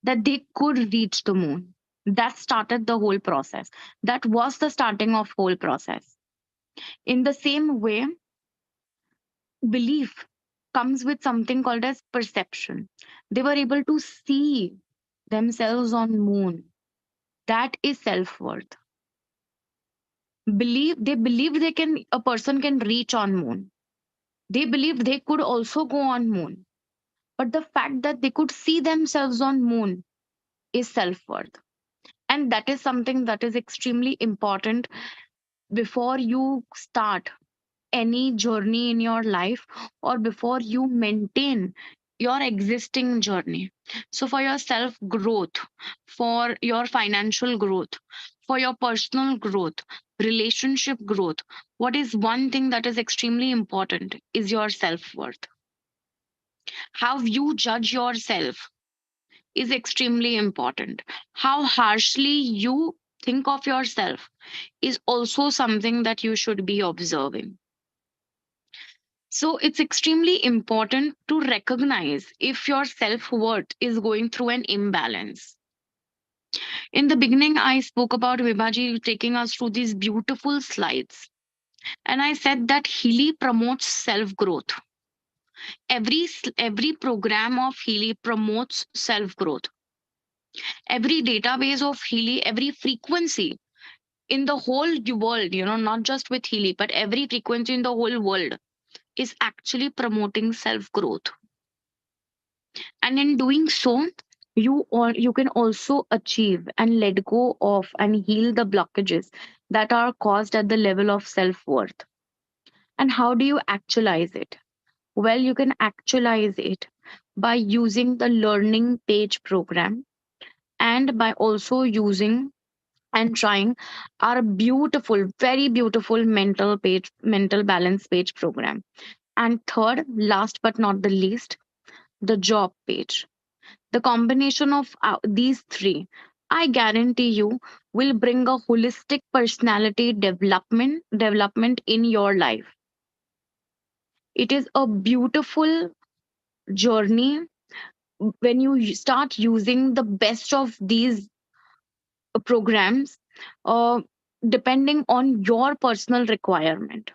that they could reach the moon. That started the whole process. That was the starting of whole process. In the same way, belief comes with something called as perception. They were able to see themselves on moon. That is self-worth. They believe a person can reach on moon. They believed they could also go on moon. But the fact that they could see themselves on moon is self-worth. And that is something that is extremely important before you start any journey in your life or before you maintain your existing journey. So, for your self growth, for your financial growth, for your personal growth, relationship growth, what is one thing that is extremely important is your self worth. How you judge yourself is extremely important. How harshly you think of yourself is also something that you should be observing. So it's extremely important to recognize if your self worth is going through an imbalance. In the beginning, I spoke about Vibhaji taking us through these beautiful slides. And I said that Healy promotes self growth. Every program of Healy promotes self growth. Every database of Healy, every frequency in the whole world, not just with Healy, but every frequency in the whole world is actually promoting self growth. And in doing so, you can also achieve and let go of and heal the blockages that are caused at the level of self worth. And how do you actualize it? Well, you can actualize it by using the learning page program and by also using and trying our beautiful, very beautiful mental balance page program. And third, last but not the least, the job page. The combination of these three, I guarantee you, will bring a holistic personality development in your life. It is a beautiful journey when you start using the best of these programs, uh, depending on your personal requirement.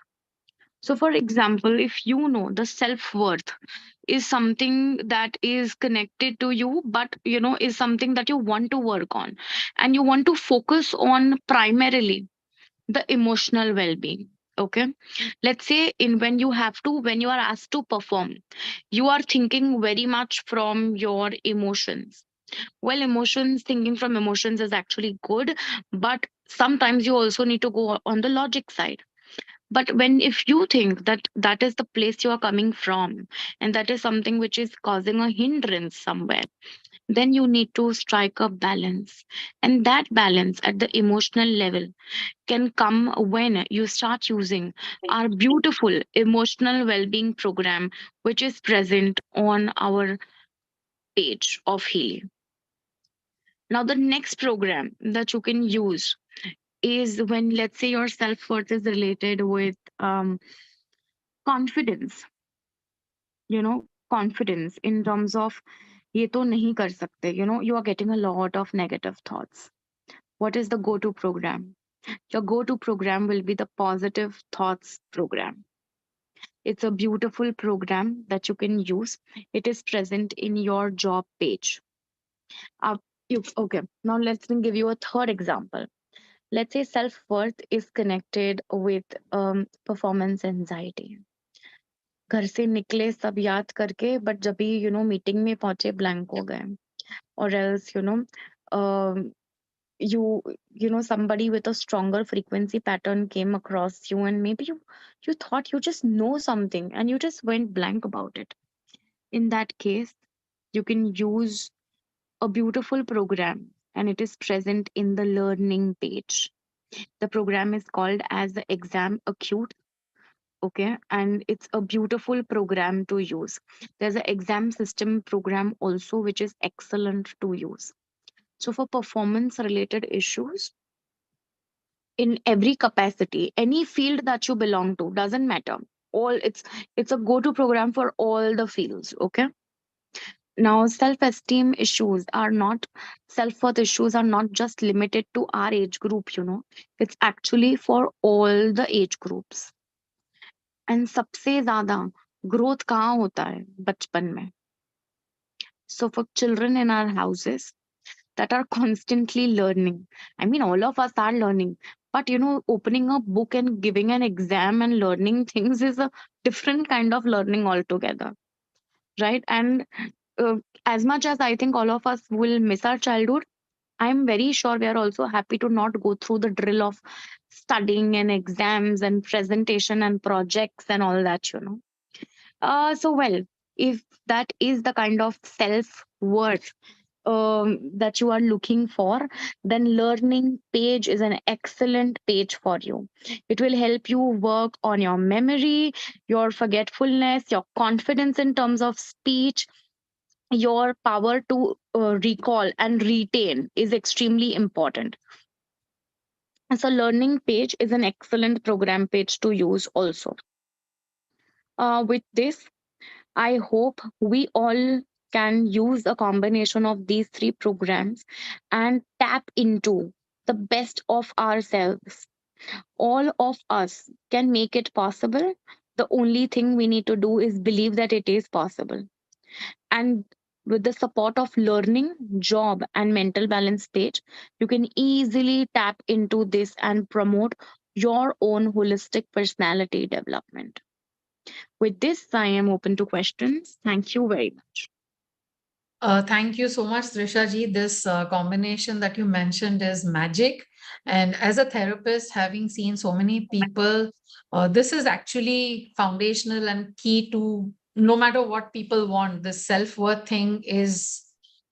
So, for example, if you know the self worth is something that is connected to you, but is something that you want to work on, and you want to focus on primarily the emotional well being. Okay, let's say when you are asked to perform, you are thinking very much from your emotions. Well, thinking from emotions is actually good, but sometimes you also need to go on the logic side. But when if you think that that is the place you are coming from and that is something which is causing a hindrance somewhere, then you need to strike a balance. And that balance at the emotional level can come when you start using our beautiful emotional well-being program, which is present on our page of Healy. Now, the next program that you can use is when, let's say, your self-worth is related with confidence, confidence in terms of ये तो नहीं कर सकते, you are getting a lot of negative thoughts. What is the go-to program? Your go-to program will be the positive thoughts program. It's a beautiful program that you can use. It is present in your job page. Uh, okay, now let me give you a third example. Let's say self-worth is connected with performance anxiety. घर से निकले सब याद करके but जब भी meeting में पहुंचे ब्लैंक हो गए और else you somebody with a stronger frequency pattern came across you and maybe you thought you just know something and you just went blank about it. In that case, you can use a beautiful program and it is present in the learning page. The program is called as the exam acute. Okay, and it's a beautiful program to use. There's an exam system program also which is excellent to use. So for performance related issues in every capacity, any field that you belong to, doesn't matter, all it's a go to program for all the fields. Okay, now self esteem issues are not, self worth issues are not just limited to our age group, it's actually for all the age groups. And सबसे ज्यादा growth कहाँ होता है? बचपन में. So for children in our houses that are constantly learning, I mean, all of us are learning, but opening a book and giving an exam and learning things is a different kind of learning altogether, right? And uh, as much as I think all of us will miss our childhood, I'm very sure we are also happy to not go through the drill of studying and exams and presentation and projects and all that. So well, if that is the kind of self worth that you are looking for, then learning page is an excellent page for you. It will help you work on your memory, your forgetfulness, your confidence in terms of speech, your power to recall and retain is extremely important. So learning page is an excellent program page to use also. With this, I hope we all can use a combination of these three programs and tap into the best of ourselves. All of us can make it possible. The only thing we need to do is believe that it is possible. And with the support of learning, job, and mental balance page, you can easily tap into this and promote your own holistic personality development. With this, I am open to questions. Thank you very much. Thank you so much, Trisha ji. This combination that you mentioned is magic. And as a therapist, having seen so many people, this is actually foundational and key to no matter what people want. The self-worth thing is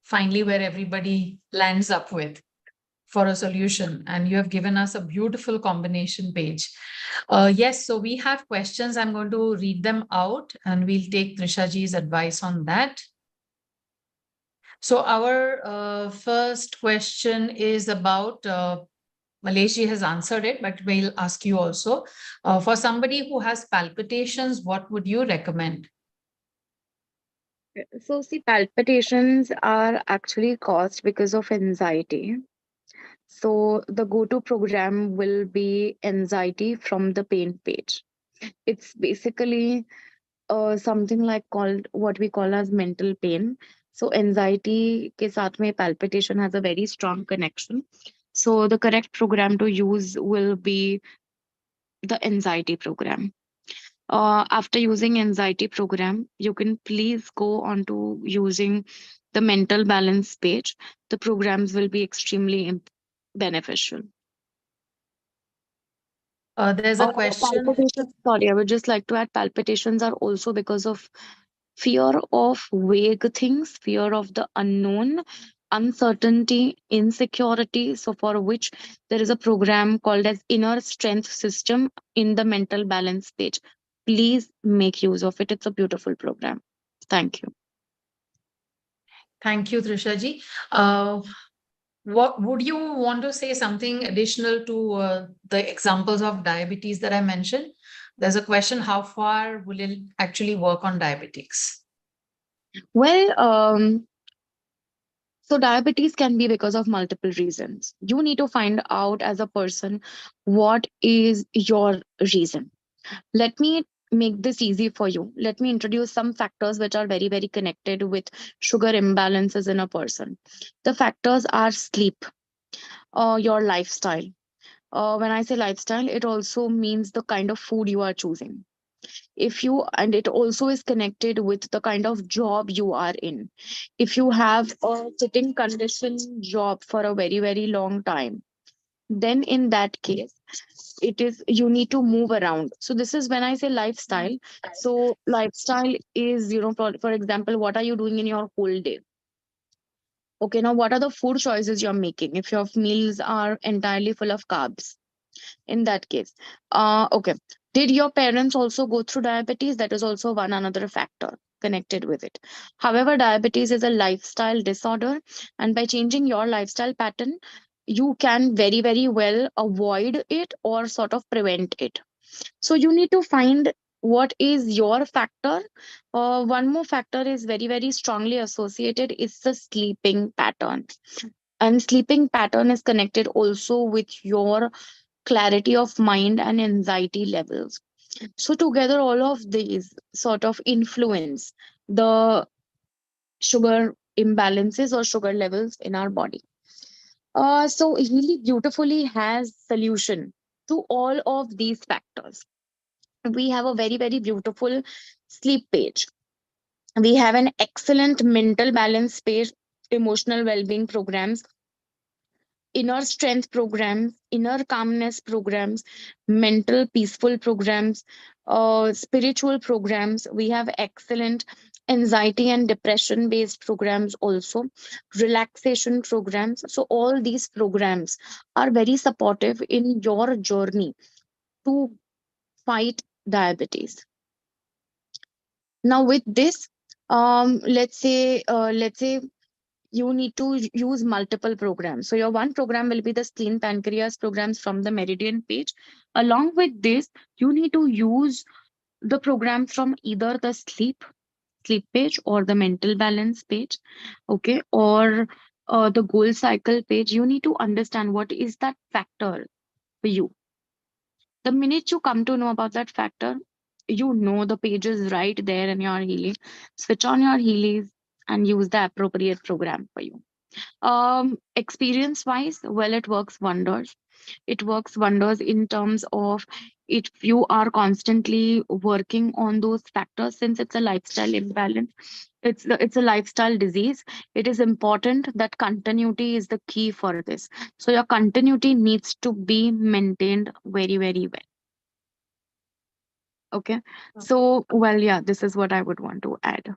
finally where everybody lands up with for a solution. And you have given us a beautiful combination page. Yes, so we have questions. I'm going to read them out and we'll take Trisha ji's advice on that. So our first question is about, Malaysia has answered it, but we'll ask you also. For somebody who has palpitations, what would you recommend? So, see, palpitations are actually caused because of anxiety. So, the go to program will be anxiety from the pain page. It's basically something like called what we call as mental pain. So, anxiety ke saath mein palpitation has a very strong connection. So, the correct program to use will be the anxiety program. After using anxiety program, you can please go on to using the mental balance page. The programs will be extremely beneficial. There's a question. Palpitations, sorry, I would just like to add palpitations are also because of fear of vague things, fear of the unknown, uncertainty, insecurity. So, for which there is a program called as Inner Strength System in the mental balance page. Please make use of it. It's a beautiful program. Thank you. Thank you, Trisha ji. What would you want to say something additional to the examples of diabetes that I mentioned? There's a question, how far will it actually work on diabetics? Well, so diabetes can be because of multiple reasons. You need to find out as a person what is your reason. Let me make this easy for you. Let me introduce some factors which are very, very connected with sugar imbalances in a person. The factors are sleep, your lifestyle. When I say lifestyle, it also means the kind of food you are choosing. If you, and it also is connected with the kind of job you are in. If you have a sitting condition job for a very, very long time, then in that case, it is you need to move around. So this is when I say lifestyle. So lifestyle is, for example, what are you doing in your whole day? Okay, now what are the food choices you're making if your meals are entirely full of carbs? In that case, okay, did your parents also go through diabetes? That is also one another factor connected with it. However, diabetes is a lifestyle disorder, and by changing your lifestyle pattern, you can very, very well avoid it or sort of prevent it. So you need to find what is your factor. One more factor is very, very strongly associated is the sleeping pattern, and sleeping pattern is connected also with your clarity of mind and anxiety levels. So, together, all of these sort of influence the sugar imbalances or sugar levels in our body. So, Healy beautifully has solution to all of these factors. We have a very, very beautiful sleep page. We have an excellent mental balance page, emotional well-being programs, inner strength programs, inner calmness programs, mental peaceful programs, spiritual programs. We have excellent anxiety and depression based programs also, relaxation programs. So, all these programs are very supportive in your journey to fight diabetes. Now, with this, let's say you need to use multiple programs. So your one program will be the spleen pancreas programs from the Meridian page. Along with this, you need to use the program from either the sleep page or the mental balance page, okay, or the goal cycle page. You need to understand what is that factor for you. The minute you come to know about that factor, you know the page is right there in your Healy. Switch on your Heelys and use the appropriate program for you. Experience wise, well, it works wonders. It works wonders in terms of if you are constantly working on those factors, since it's a lifestyle imbalance, it's a lifestyle disease. It is important that continuity is the key for this. So your continuity needs to be maintained very, very well. Okay. So, well, yeah, this is what I would want to add.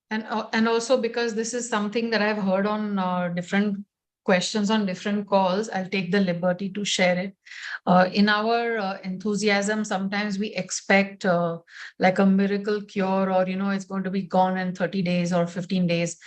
And also because this is something that I've heard on different questions on different calls, I'll take the liberty to share it. In our enthusiasm, sometimes we expect like a miracle cure, or it's going to be gone in 30 days or 15 days.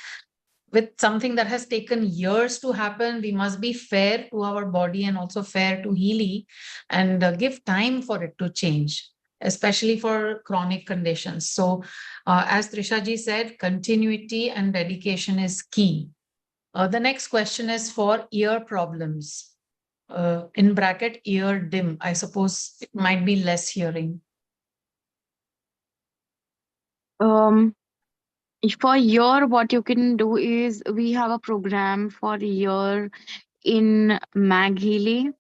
With something that has taken years to happen, we must be fair to our body and also fair to Healy, and give time for it to change, especially for chronic conditions. So, as Trisha ji said, continuity and dedication is key. The next question is for ear problems. In bracket, ear dim. I suppose it might be less hearing. Um, for your, what you can do is we have a program for your in Mag Healy.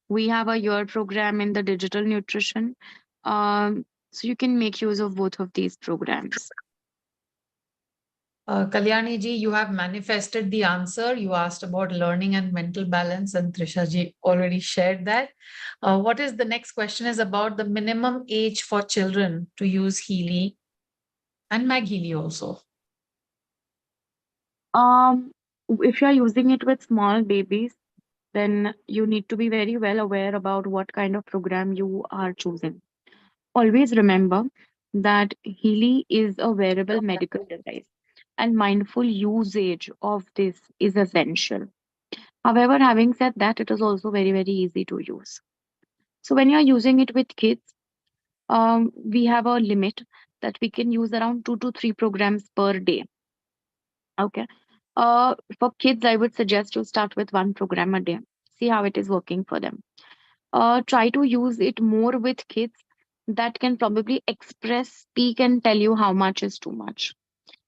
We have a year program in the digital nutrition. So you can make use of both of these programs. Kalyani ji, you have manifested the answer. You asked about learning and mental balance, and Trisha ji already shared that. What is the next question is about the minimum age for children to use Healy and Mag Healy also. If you are using it with small babies, then you need to be very well aware about what kind of program you are choosing. Always remember that Healy is a wearable medical device. and mindful usage of this is essential. However, having said that, it is also very, very easy to use. So when you're using it with kids, we have a limit that we can use around 2 to 3 programs per day. Okay. For kids, I would suggest you start with 1 program a day. See how it is working for them. Try to use it more with kids that can probably express, speak, and tell you how much is too much.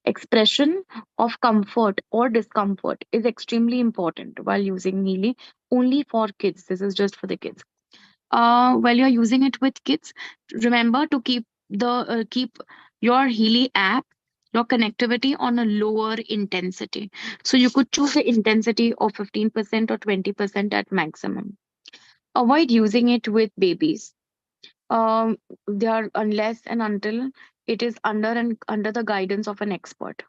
Expression of comfort or discomfort is extremely important while using Healy only for kids. This is just for the kids. While you're using it with kids, remember to keep your Healy app, your connectivity on a lower intensity. So you could choose the intensity of 15% or 20% at maximum. Avoid using it with babies. They are unless and until it is under the guidance of an expert.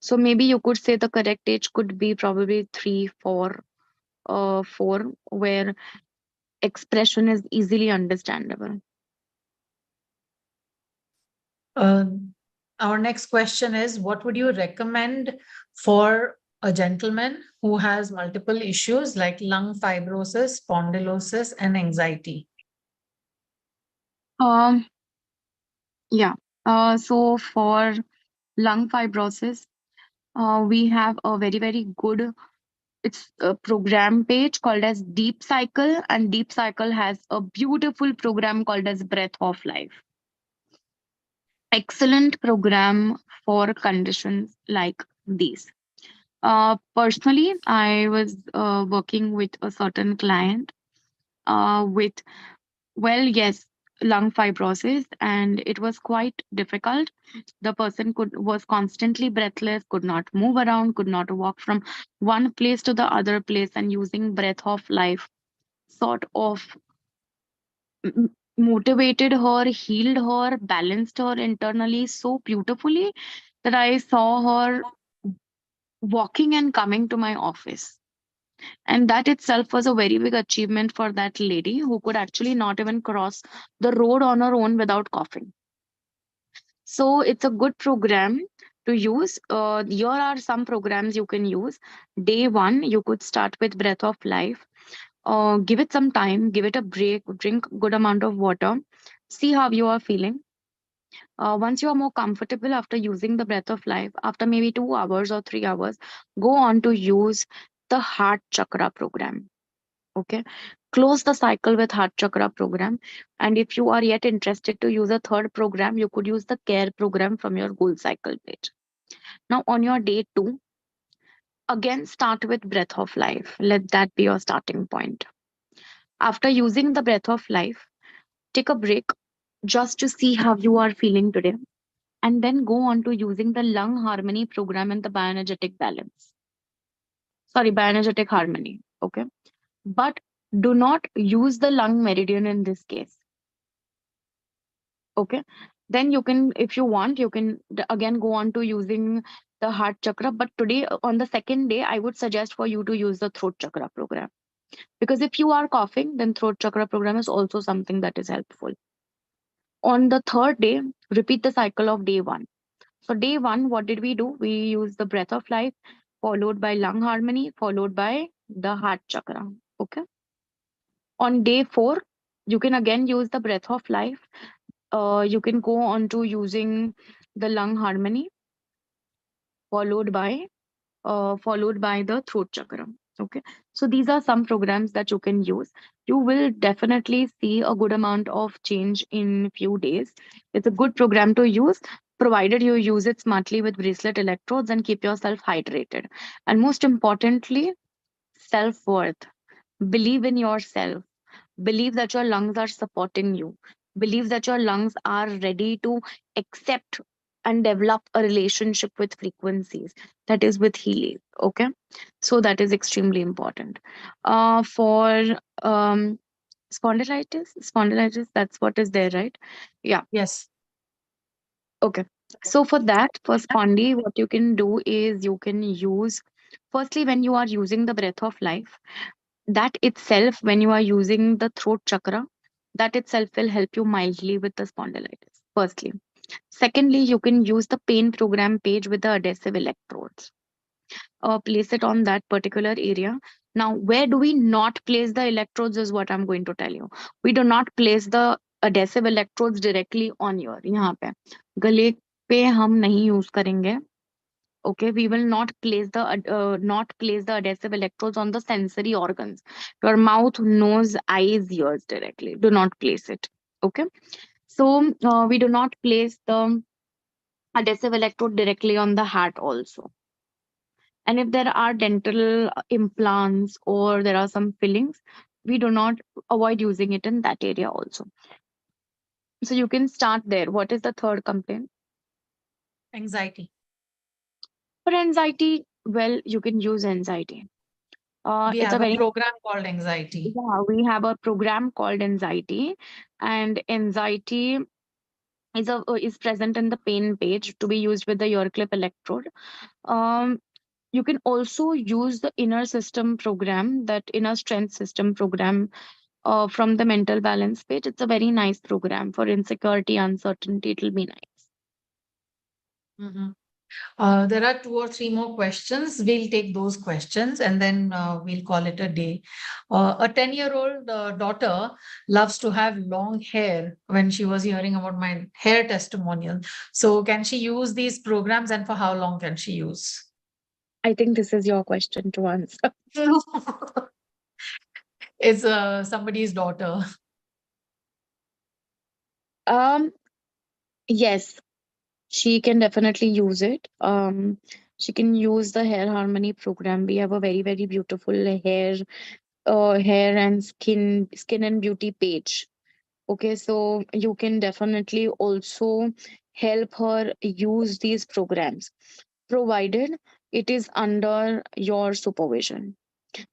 So maybe you could say the correct age could be probably 3, 4, where expression is easily understandable. Uh, our next question is, what would you recommend for a gentleman who has multiple issues like lung fibrosis, spondylosis, and anxiety? Um, yeah. So for lung fibrosis, we have a very, very good it's a program page called as Deep Cycle, and Deep Cycle has a beautiful program called as Breath of Life. Excellent program for conditions like these. Personally, I was working with a certain client with, well, yes, lung fibrosis, and it was quite difficult. The person could was constantly breathless, could not move around, could not walk from one place to the other place, and using breath of life sort of motivated her, healed her, balanced her internally so beautifully that I saw her walking and coming to my office. And that itself was a very big achievement for that lady who could actually not even cross the road on her own without coughing. So it's a good program to use. Here are some programs you can use. Day one, you could start with Breath of Life. Give it some time, give it a break, drink good amount of water, see how you are feeling. Once you are more comfortable after using the Breath of Life, after maybe 2 hours or 3 hours, go on to use the Heart Chakra program. Okay, close the cycle with Heart Chakra program. And if you are yet interested to use a third program, you could use the Care program from your Goal Cycle page. Now, on your day two, again start with Breath of Life. Let that be your starting point. After using the Breath of Life, take a break just to see how you are feeling today, and then go on to using the Lung Harmony program and the Bioenergetic Balance. Sorry, Bioenergetic Harmony. Okay. But do not use the lung meridian in this case. Okay. Then you can, if you want, you can again go on to using the heart chakra. But today, on the second day, I would suggest for you to use the throat chakra program. Because if you are coughing, then throat chakra program is also something that is helpful. On the third day, repeat the cycle of day one. So day one, what did we do? We used the breath of life, followed by lung harmony, followed by the heart chakra. Okay. On day four, you can again use the breath of life. You can go on to using the lung harmony, followed by the throat chakra. Okay, so these are some programs that you can use. You will definitely see a good amount of change in few days. It's a good program to use, provided you use it smartly with bracelet electrodes and keep yourself hydrated. And most importantly, self worth. Believe in yourself. Believe that your lungs are supporting you. Believe that your lungs are ready to accept and develop a relationship with frequencies, that is with Healy. Okay, so that is extremely important. For spondylitis, that's what is there, right? Yeah. Yes. Okay. So for that, for spondy, what you can do is you can use, firstly, when you are using the breath of life, that itself, when you are using the throat chakra, that itself will help you mildly with the spondylitis, firstly. Secondly, you can use the pain program page with the adhesive electrodes. Place it on that particular area. Now, where do we not place the electrodes is what I'm going to tell you. We do not place the adhesive electrodes directly on your यहाँ पे गले पे हम नहीं use करेंगे. Okay, we will not place the adhesive electrodes on the sensory organs, your mouth, nose, eyes, ears directly. Do not place it. Okay, so we do not place the adhesive electrode directly on the heart also. And if there are dental implants or there are some fillings, we do not avoid using it in that area also. So you can start there. What is the third complaint? Anxiety. For anxiety, well, you can use anxiety. We It's a have a very program called anxiety. Yeah, we have a program called anxiety, and anxiety is present in the pain page to be used with the ear clip electrode. Um, you can also use the inner system program, that inner strength system program from the mental balance page. It's a very nice program for insecurity, uncertainty. It'll be nice. Mhm. There are 2 or 3 more questions. We'll take those questions and then we'll call it a day. A 10-year-old daughter loves to have long hair when she was hearing about my hair testimonial. So, can she use these programs and for how long can she use? I think this is your question to answer. It's somebody's daughter. Um, yes, she can definitely use it. She can use the hair harmony program. We have a very, very beautiful hair and skin and beauty page. Okay, so you can definitely also help her use these programs, provided it is under your supervision.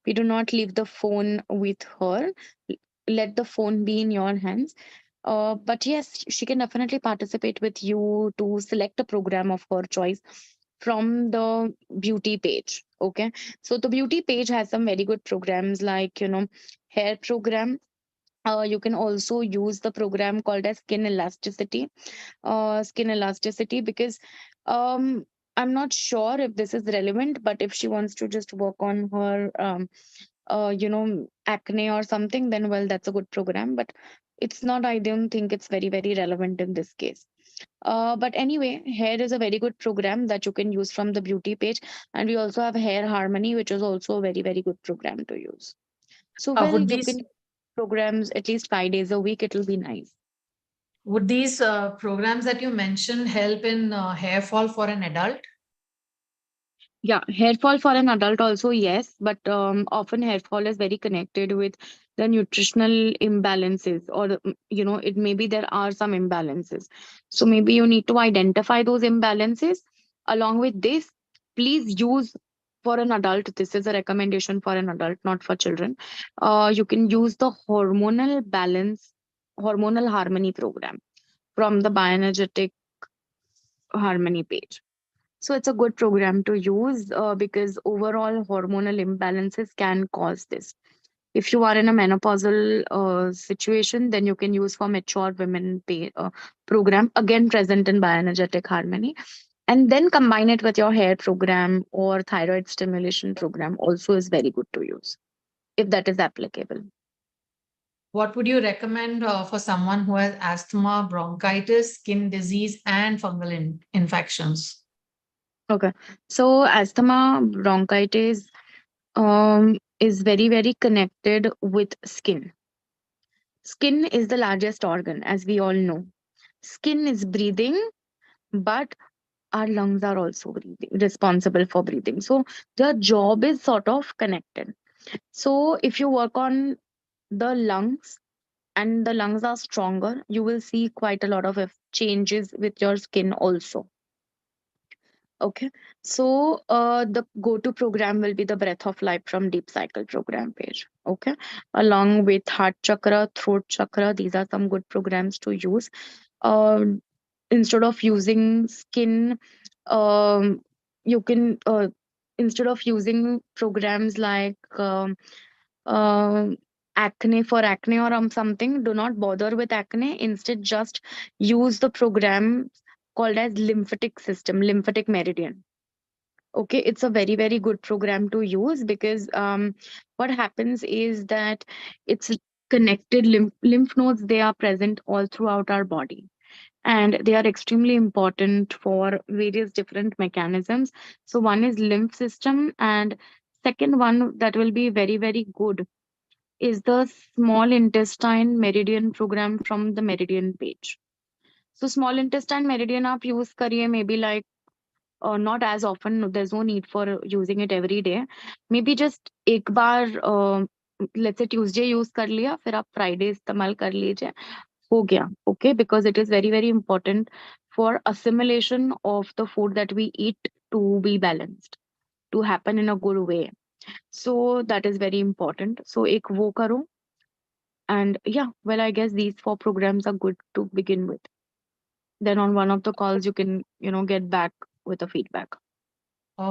We do not leave the phone with her. Let the phone be in your hands. But yes, she can definitely participate with you to select a program of her choice from the beauty page. Okay, so the beauty page has some very good programs like, hair program. You can also use the program called as skin elasticity, because um, I'm not sure if this is relevant, but if she wants to just work on her acne or something, then well, that's a good program. But it's not, I don't think it's very, very relevant in this case. But anyway, hair is a very good program that you can use from the beauty page. And we also have hair harmony, which is also a very, very good program to use. So well, Would you these can programs at least 5 days a week. It'll be nice. would these programs that you mentioned help in hair fall for an adult? Yeah, hair fall for an adult also, yes, but often hair fall is very connected with the nutritional imbalances, or it maybe there are some imbalances. So maybe you need to identify those imbalances. Along with this, please use for an adult. This is a recommendation for an adult, not for children. You can use the hormonal harmony program from the bioenergetic harmony page. So it's a good program to use because overall hormonal imbalances can cause this. If you are in a menopausal situation, then you can use for mature women program, again present in bioenergetic harmony, and then combine it with your hair program or thyroid stimulation program. Also is very good to use if that is applicable. What would you recommend for someone who has asthma, bronchitis, skin disease, and fungal infections? Okay, so asthma, bronchitis is very, very connected with skin. Skin is the largest organ, as we all know. Skin is breathing, but our lungs are also responsible for breathing. So their job is sort of connected. So if you work on the lungs and the lungs are stronger, you will see quite a lot of changes with your skin also. Okay, so the go-to program will be the Breath of Life from Deep Cycle program page. Okay, along with heart chakra, throat chakra, these are some good programs to use. Um, Instead of using skin, um, you can instead of using programs like um acne for acne or something, do not bother with acne. Instead, just use the program called as lymphatic system, lymphatic meridian. Okay, it's a very, very good program to use because what happens is that it's connected lymph nodes, they are present all throughout our body, and they are extremely important for various different mechanisms. So one is lymph system, and second one that will be very, very good is the small intestine meridian program from the meridian page. So small intestine meridian आप use करिए maybe like not as often. There's no need for using it every day. Maybe just एक बार let's say Tuesday use कर लिया, फिर आप Friday इस्तेमाल कर लीजिए, हो गया. Okay, because it is very, very important for assimilation of the food that we eat to be balanced, to happen in a good way. So that is very important. So एक वो करो. And yeah, well, I guess these four programs are good to begin with. Then on one of the calls, you can, get back with a feedback.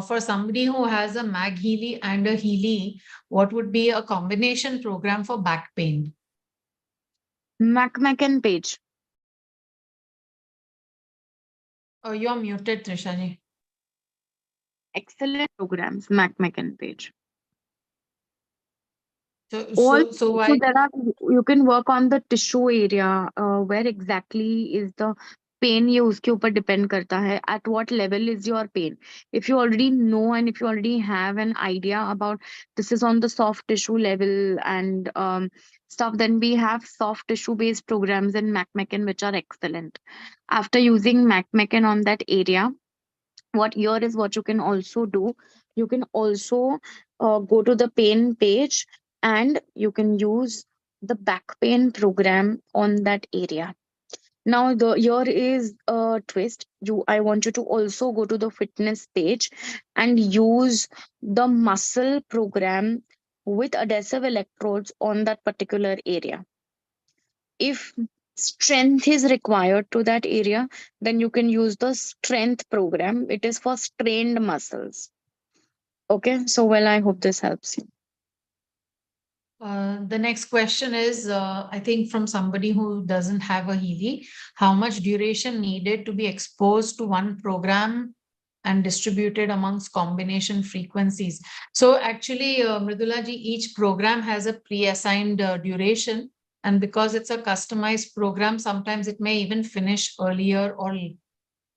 For somebody who has a Mag Healy and a Healy, what would be a combination program for back pain? McMacken page. Oh, you're muted, Trishani. Excellent programs, McMacken page. So So why? there are, you can work on the tissue area, where exactly is the pain, ये उसके ऊपर depend करता है. At what level is your pain? If you already know and if you already have an idea about this is on the soft tissue level and stuff, then we have soft tissue based programs in McMacken which are excellent. After using McMacken on that area, what here is what you can also do. You can also go to the pain page and you can use the back pain program on that area. Now the here is a twist. I want you to also go to the fitness page and use the muscle program with adhesive electrodes on that particular area. If strength is required to that area, then you can use the strength program. It is for strained muscles. Okay, so well, I hope this helps you. The next question is, I think from somebody who doesn't have a Healy, how much duration needed to be exposed to one program and distributed amongst combination frequencies? So actually, Mridula ji, each program has a pre-assigned duration. And because it's a customized program, sometimes it may even finish earlier or,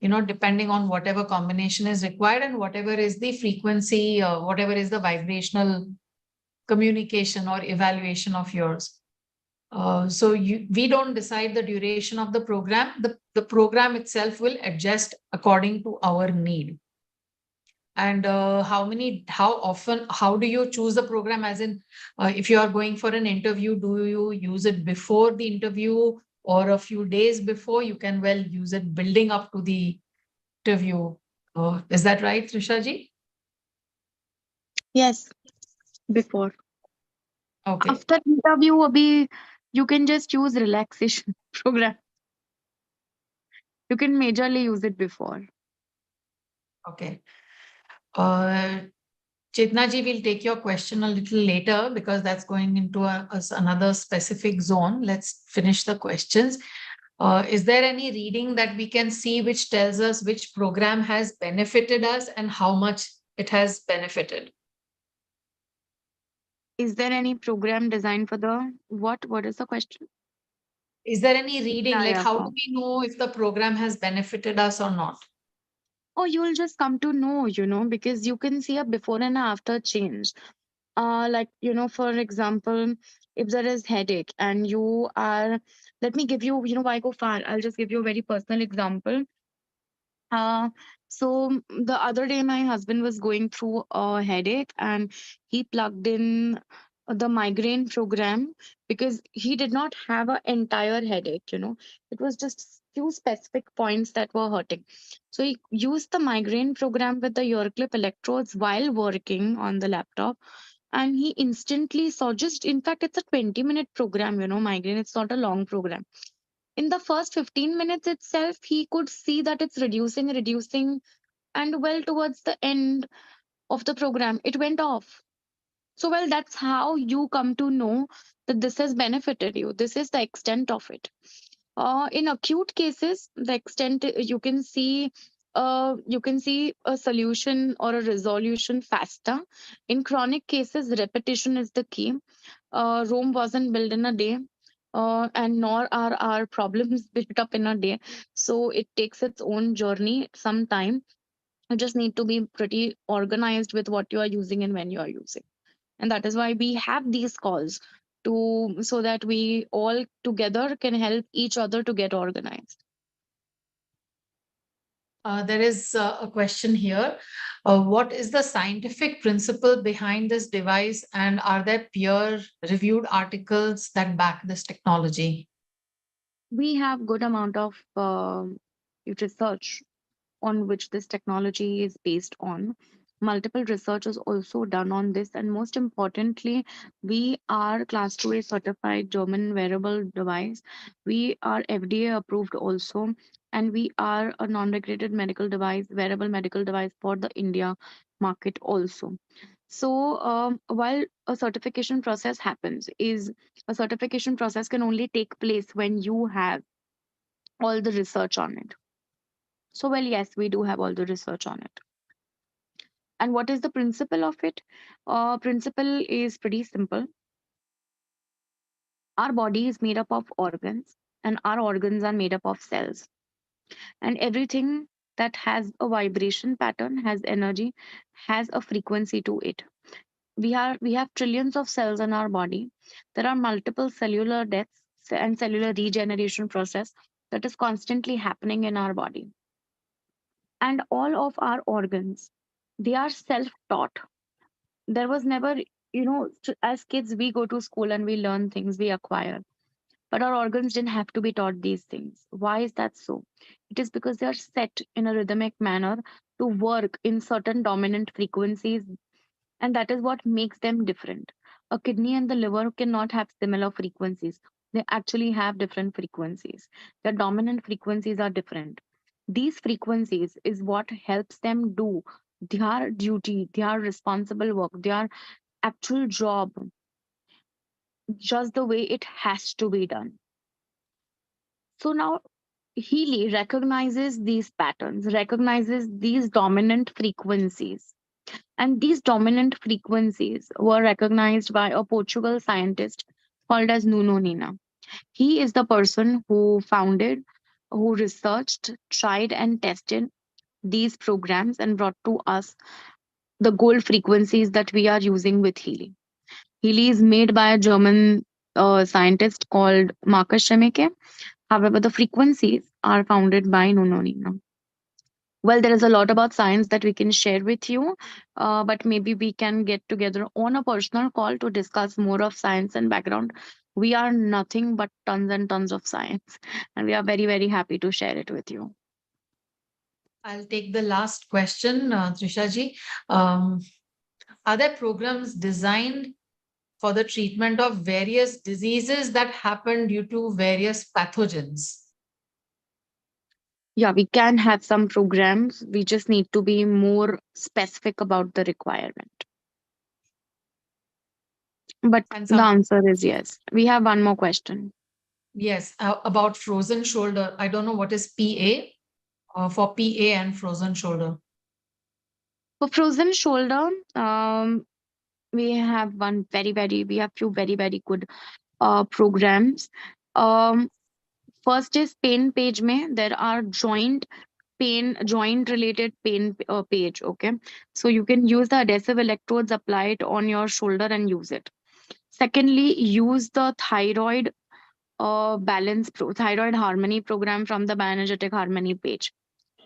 depending on whatever combination is required and whatever is the frequency, whatever is the vibrational communication or evaluation of yours. So we don't decide the duration of the program. The program itself will adjust according to our need. And how often, how do you choose the program? As in, if you are going for an interview, do you use it before the interview or a few days before? You can well use it building up to the interview. Is that right, Trisha-ji? Yes, before. Okay. After interview, abhi, you can just use relaxation program. You can majorly use it before. Okay. Chetna ji will take your question a little later because that's going into another specific zone. Let's finish the questions. Is there any reading that we can see which tells us which program has benefited us and how much it has benefited? Is there any program designed for the what? What is the question? Is there any reading? Yeah, Like, yeah, how do fine. we know if the program has benefited us or not? Oh, you'll just come to know, because you can see a before and after change. Like, for example, if there is headache and you are, let me give you, why go far? I'll just give you a very personal example. Uh, the other day, my husband was going through a headache and he plugged in the migraine program because he did not have an entire headache. It was just few specific points that were hurting. So he used the migraine program with the ear clip electrodes while working on the laptop. And he instantly saw just, in fact, it's a 20-minute program, migraine. It's not a long program. In the first 15 minutes itself, he could see that it's reducing, and well, towards the end of the program, it went off. So, well, that's how you come to know that this has benefited you. This is the extent of it. In acute cases, the extent you can see a solution or a resolution faster. In chronic cases, repetition is the key. Rome wasn't built in a day, and nor are our problems built up in a day. So it takes its own journey, some time. You just need to be pretty organized with what you are using and when you are using. And that is why we have these calls, to so that we all together can help each other to get organized. There is a question here. What is the scientific principle behind this device, and are there peer-reviewed articles that back this technology? We have good amount of research on which this technology is based on. Multiple research is also done on this, and most importantly, we are Class 2A certified German wearable device. We are FDA approved also, and we are a non-regulated medical device, wearable medical device for the India market also. So, while a certification process happens, is a certification process can only take place when you have all the research on it. So, well, yes, we do have all the research on it. And what is the principle of it? Principle is pretty simple. Our body is made up of organs, and our organs are made up of cells. And everything that has a vibration pattern, has energy, has a frequency to it. We have trillions of cells in our body. There are multiple cellular deaths and cellular regeneration process that is constantly happening in our body. And all of our organs, they are self-taught. There was never, as kids we go to school and we learn things, we acquire, but our organs didn't have to be taught these things. Why is that so? It is because they are set in a rhythmic manner to work in certain dominant frequencies, and that is what makes them different. A kidney and the liver cannot have similar frequencies. They actually have different frequencies. Their dominant frequencies are different. These frequencies is what helps them do their duty, their responsible work, their actual job, just the way it has to be done. So now Healy recognizes these patterns, recognizes these dominant frequencies. And these dominant frequencies were recognized by a Portugal scientist called as Nuno Nina. He is the person who founded, who researched, tried, and tested these programs and brought to us the gold frequencies that we are using with Healy. Healy is made by a German scientist called Marcus Schemeke. However, the frequencies are founded by Nuno Nina. Well, there is a lot about science that we can share with you, but maybe we can get together on a personal call to discuss more of science and background. We are nothing but tons and tons of science, and we are very, very happy to share it with you. I'll take the last question, Trisha Um, are there programs designed for the treatment of various diseases that happen due to various pathogens? Yeah, we can have some programs. We just need to be more specific about the requirement. But And the some, answer is yes. We have one more question. yes, about frozen shoulder. I don't know what is PA, for PA and frozen shoulder. For frozen shoulder, we have we have few very, very good programs. Um, First is pain page mein. There are joint related pain page. Okay. So you can use the adhesive electrodes, apply it on your shoulder and use it. Secondly, use the thyroid harmony program from the bioenergetic harmony page.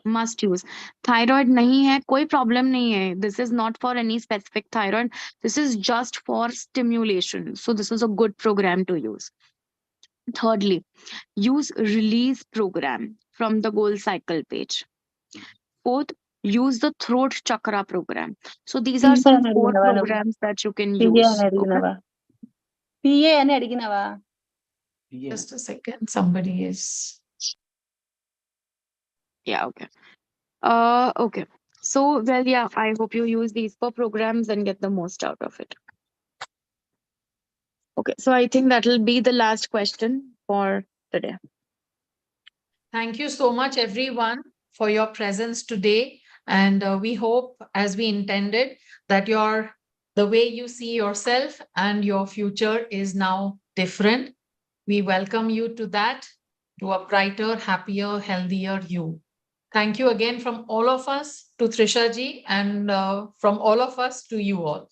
Must use. Thyroid nahi hai, koi problem nahi hai. This is not for any specific thyroid. This is just for stimulation. So this is a good program to use. Thirdly, use release program from the goal cycle page. Fourth, use the throat chakra program. So these are some four programs that you can use. Okay. Just a second, somebody is. Yeah, okay. Okay. So, well, yeah, I hope you use these four programs and get the most out of it. Okay, so I think that'll be the last question for today. Thank you so much, everyone, for your presence today. And we hope, as we intended, that the way you see yourself and your future is now different. We welcome you to that, to a brighter, happier, healthier you. Thank you again from all of us to Trisha ji, and from all of us to you all.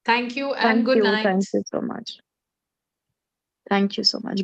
Thank you and Thank good you. night. Thank you so much. Thank you so much.